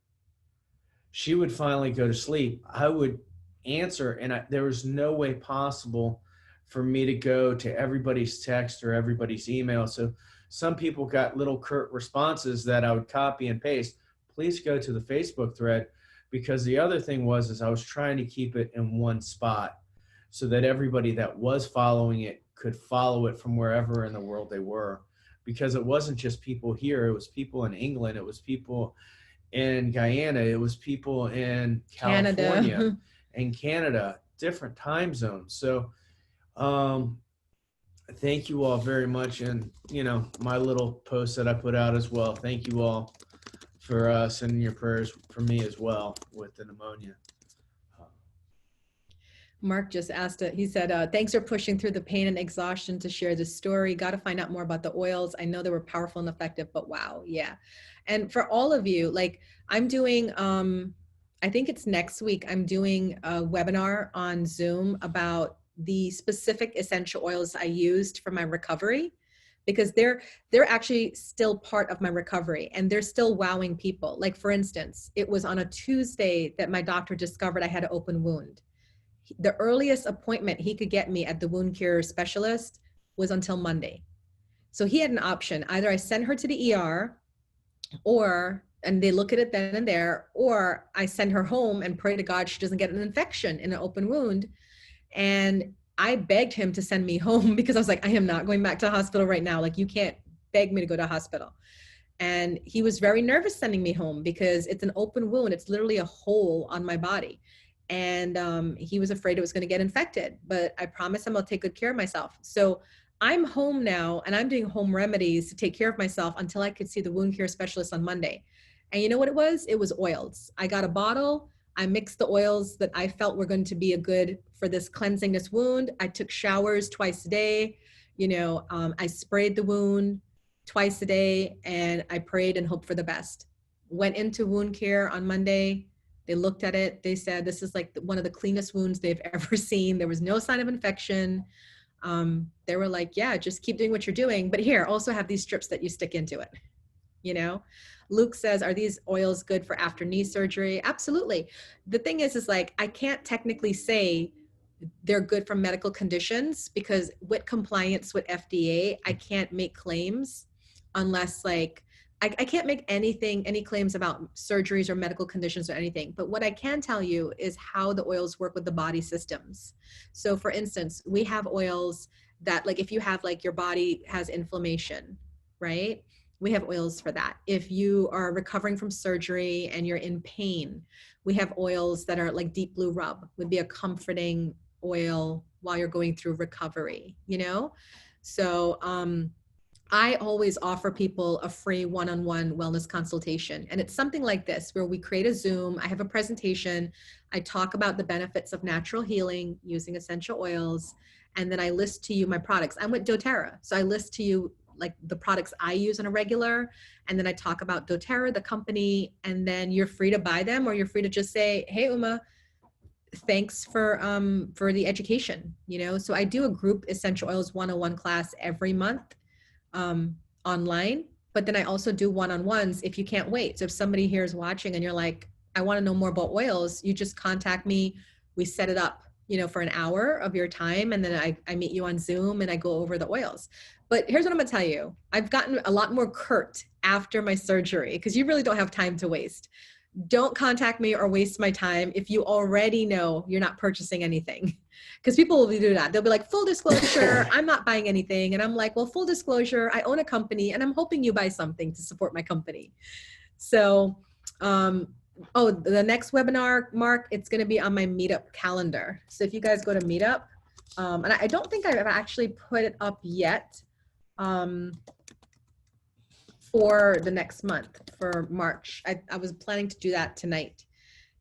B: She would finally go to sleep. I would answer, and there was no way possible for me to go to everybody's text or everybody's email. So some people got little curt responses that I would copy and paste. Please go to the Facebook thread, because the other thing was I was trying to keep it in one spot so that everybody that was following it could follow it from wherever in the world they were, because it wasn't just people here. It was people in England. It was people in Guyana. It was people in California and Canada, different time zones. So thank you all very much. And, my little post that I put out as well. Thank you all for sending your prayers for me as well with the pneumonia.
A: Mark just asked it. He said, thanks for pushing through the pain and exhaustion to share this story. Got to find out more about the oils. I know they were powerful and effective, but wow. Yeah. And for all of you, like I'm doing, I think it's next week, I'm doing a webinar on Zoom about the specific essential oils I used for my recovery, because they're actually still part of my recovery and they're still wowing people. Like for instance, it was on a Tuesday that my doctor discovered I had an open wound. The earliest appointment he could get me at the wound care specialist was until Monday. So he had an option. Either I send her to the ER and they look at it then and there, or I send her home and pray to God she doesn't get an infection in an open wound. And I begged him to send me home because I was like, I am not going back to the hospital right now. Like, you can't beg me to go to a hospital. And he was very nervous sending me home because it's an open wound. It's literally a hole on my body. And he was afraid it was going to get infected, but I promised him I'll take good care of myself. So I'm home now and I'm doing home remedies to take care of myself until I could see the wound care specialist on Monday. And you know what it was? It was oils. I got a bottle. I mixed the oils that I felt were going to be a good for this cleansing this wound. I took showers twice a day. I sprayed the wound twice a day and I prayed and hoped for the best. Went into wound care on Monday. They looked at it. They said, this is like one of the cleanest wounds they've ever seen. There was no sign of infection. They were like, yeah, just keep doing what you're doing. But here, also have these strips that you stick into it. Luke says, are these oils good for after knee surgery? Absolutely. The thing is like, I can't technically say they're good for medical conditions because with compliance with FDA, I can't make claims unless like, I can't make any claims about surgeries or medical conditions or anything. But what I can tell you is how the oils work with the body systems. So for instance, we have oils that like, if you have like your body has inflammation, right? We have oils for that. If you are recovering from surgery and you're in pain, we have oils that are like deep blue rub would be a comforting oil while you're going through recovery, So, I always offer people a free one-on-one wellness consultation. And it's something like this, where we create a Zoom, I have a presentation, I talk about the benefits of natural healing using essential oils, and then I list to you my products. I'm with doTERRA, so I list to you like the products I use on a regular, and then I talk about doTERRA, the company, and then you're free to buy them, or you're free to just say, hey, Uma, thanks for the education, So I do a group essential oils 101 class every month. Online. but then I also do one-on-ones if you can't wait. So if somebody here is watching and you're like, I want to know more about oils, you just contact me. We set it up, for an hour of your time. And then I meet you on Zoom and I go over the oils. But here's what I'm going to tell you. I've gotten a lot more curt after my surgery because you really don't have time to waste. Don't contact me or waste my time if you already know you're not purchasing anything. Because people will do that. They'll be like, full disclosure, I'm not buying anything. And I'm like, well, full disclosure, I own a company and I'm hoping you buy something to support my company. So, the next webinar, Mark, it's going to be on my Meetup calendar. So if you guys go to Meetup, and I don't think I've actually put it up yet for the next month, for March. I was planning to do that tonight,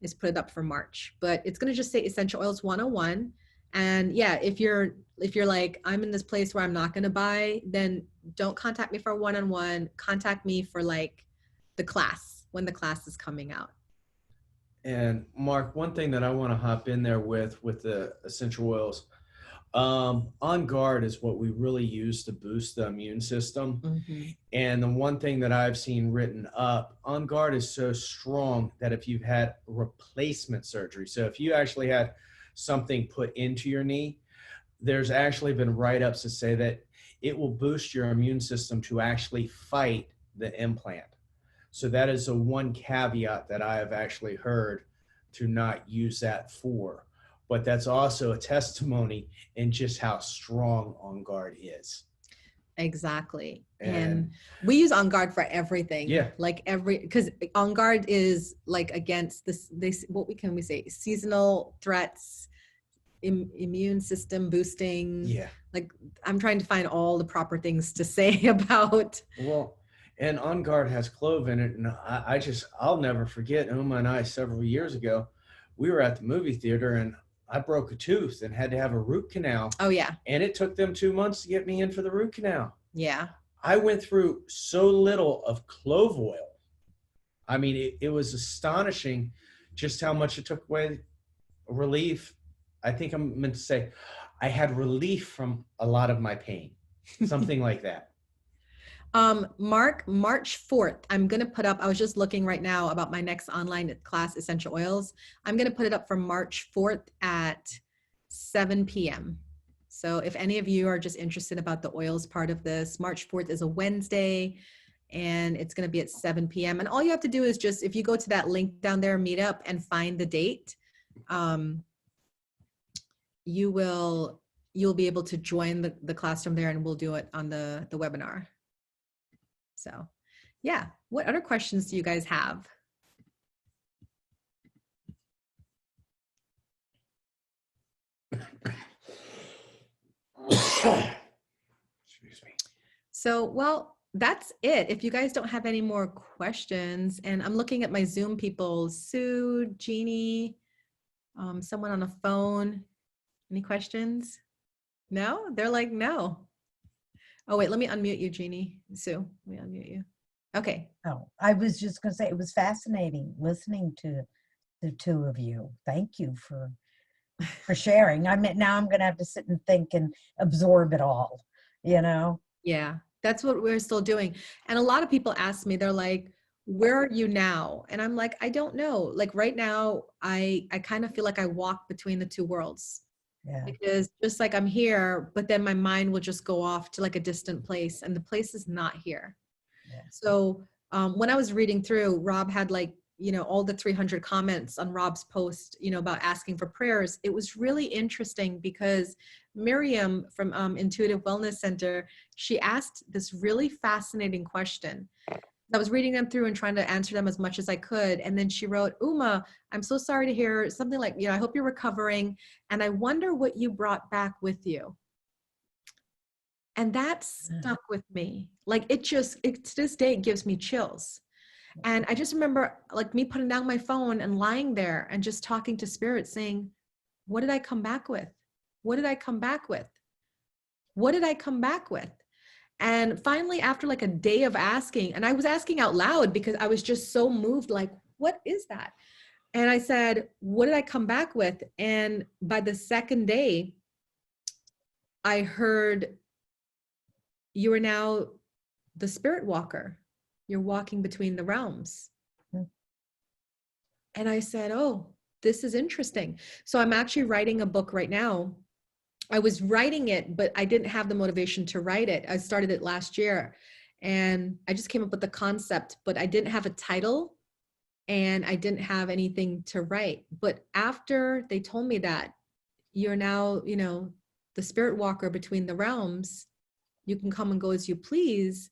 A: is put it up for March, but it's going to just say Essential Oils 101. And yeah, if you're like, I'm in this place where I'm not going to buy, then don't contact me for a one-on-one. Contact me for like the class, when the class is coming out.
B: And Mark, one thing that I want to hop in there with the essential oils, On Guard is what we really use to boost the immune system.
A: Mm-hmm.
B: And the one thing that I've seen written up, On Guard is so strong that if you've had replacement surgery, so if you actually had something put into your knee, there's actually been write-ups to say that it will boost your immune system to actually fight the implant. So that is a one caveat that I have actually heard to not use that for. But that's also a testimony in just how strong On Guard is.
A: Exactly. And we use On Guard for everything.
B: Yeah.
A: Like because On Guard is like against this, what can we say? Seasonal threats, immune system boosting.
B: Yeah.
A: Like I'm trying to find all the proper things to say about.
B: Well, and On Guard has clove in it. And I'll never forget Uma and I several years ago, we were at the movie theater and I broke a tooth and had to have a root canal.
A: Oh yeah.
B: And it took them 2 months to get me in for the root canal.
A: Yeah.
B: I went through so little of clove oil. I mean, it was astonishing just how much it took away relief. I think I'm meant to say I had relief from a lot of my pain, something like that.
A: Mark, March 4th, I'm going to put up, I was just looking right now about my next online class, Essential Oils. I'm going to put it up for March 4th at 7 p.m. So if any of you are just interested about the oils part of this, March 4th is a Wednesday and it's going to be at 7 p.m. And all you have to do is just, if you go to that link down there, Meetup, and find the date, you'll be able to join the class from there and we'll do it on the webinar. So yeah, what other questions do you guys have?
C: Excuse me.
A: So, well, that's it. If you guys don't have any more questions, and I'm looking at my Zoom people, Sue, Jeannie, someone on the phone. Any questions? No? They're like, no. Oh, wait, let me unmute you, Jeannie. Sue, let me unmute you. Okay.
D: Oh, I was just going to say it was fascinating listening to the two of you. Thank you for sharing. I mean, now I'm going to have to sit and think and absorb it all,
A: Yeah, that's what we're still doing. And a lot of people ask me, they're like, where are you now? And I'm like, I don't know. Like right now, I kind of feel like I walk between the two worlds.
D: Yeah.
A: Because just like I'm here, but then my mind will just go off to like a distant place and the place is not here.
D: Yeah.
A: So when I was reading through, Rob had like, all the 300 comments on Rob's post, about asking for prayers. It was really interesting because Miriam from Intuitive Wellness Center, she asked this really fascinating question. I was reading them through and trying to answer them as much as I could. And then she wrote, Uma, I'm so sorry to hear something like, I hope you're recovering. And I wonder what you brought back with you. And that stuck with me. Like to this day, it gives me chills. And I just remember like me putting down my phone and lying there and just talking to spirit saying, what did I come back with? What did I come back with? What did I come back with? And finally, after like a day of asking, and I was asking out loud because I was just so moved, like, what is that? And I said, what did I come back with? And by the second day, I heard, you are now the spirit walker. you're walking between the realms.
D: Hmm.
A: And I said, oh, this is interesting. So I'm actually writing a book right now. I was writing it, but I didn't have the motivation to write it. I started it last year and I just came up with the concept, but I didn't have a title and I didn't have anything to write. But after they told me that you're now, you know, the spirit walker between the realms, you can come and go as you please.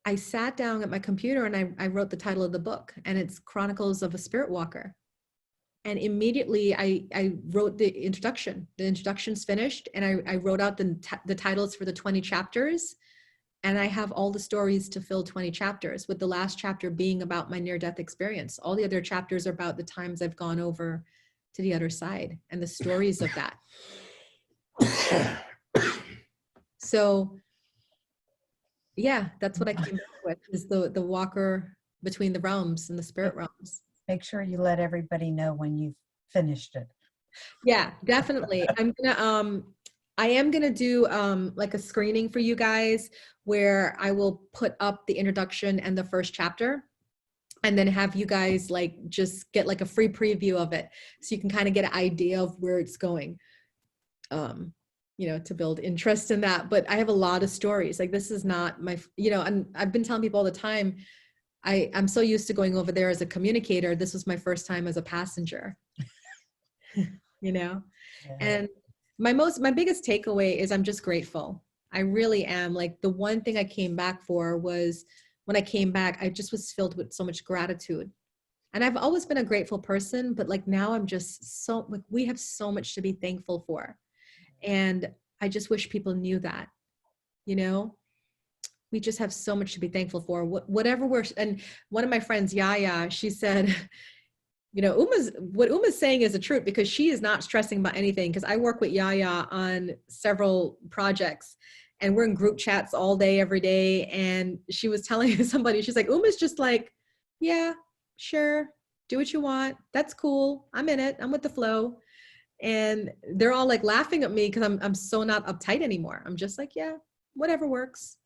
A: I sat down at my computer and I wrote the title of the book, and it's Chronicles of a Spirit Walker. And immediately I wrote the introduction. The introduction's finished, and I wrote out the titles for the 20 chapters. And I have all the stories to fill 20 chapters, with the last chapter being about my near-death experience. All the other chapters are about the times I've gone over to the other side and the stories of that. So yeah, that's what I came up with, is the walker between the realms and the spirit realms.
D: Make sure you let everybody know when you've finished it.
A: Yeah, definitely. I am gonna do like a screening for you guys where I will put up the introduction and the first chapter, and then have you guys like just get like a free preview of it, so you can kind of get an idea of where it's going. You know, to build interest in that. But I have a lot of stories. Like, this is not my, you know, and I've been telling people all the time, I'm so used to going over there as a communicator. This was my first time as a passenger, you know?
D: Yeah.
A: And my biggest takeaway is I'm just grateful. I really am. Like, the one thing I came back for was, when I came back, I just was filled with so much gratitude. And I've always been a grateful person, but like now I'm just so, like, we have so much to be thankful for. And I just wish people knew that, you know, we just have so much to be thankful for. Whatever we're, and one of my friends, Yaya, she said, you know, what Uma's saying is the truth, because she is not stressing about anything. Because I work with Yaya on several projects, and we're in group chats all day, every day. And she was telling somebody, she's like, Uma's just like, yeah, sure, do what you want. That's cool. I'm in it. I'm with the flow. And they're all like laughing at me because I'm so not uptight anymore. I'm just like, yeah, whatever works.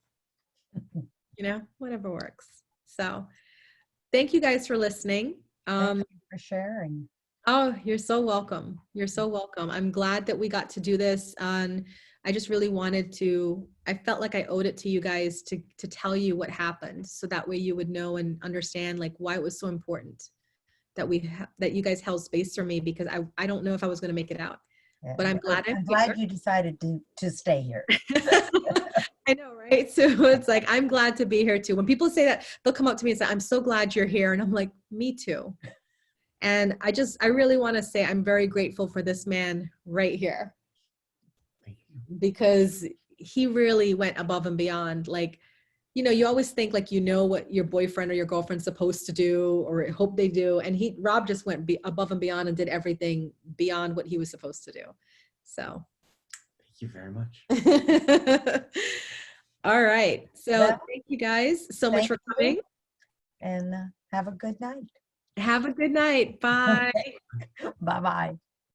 A: You know, whatever works. So thank you guys for listening.
D: Thank you for sharing.
A: Oh, you're so welcome. You're so welcome. I'm glad that we got to do this. And I just really wanted to, I felt like I owed it to you guys to tell you what happened, so that way you would know and understand like why it was so important that that you guys held space for me, because I don't know if I was going to make it out,
D: Yeah.
A: but I'm glad
D: I'm glad you decided to stay here.
A: I know, right? So it's like, I'm glad to be here too. When people say that, they'll come up to me and say, I'm so glad you're here. And I'm like, me too. And I really want to say I'm very grateful for this man right here, because he really went above and beyond. Like, you know, you always think like, you know what your boyfriend or your girlfriend's supposed to do, or hope they do. And Rob just went above and beyond and did everything beyond what he was supposed to do. So.
C: Thank you very much.
A: All right. So
D: Well,
A: thank you guys so much for coming.
D: And have a good night.
A: Have a good night. Bye.
D: Bye-bye.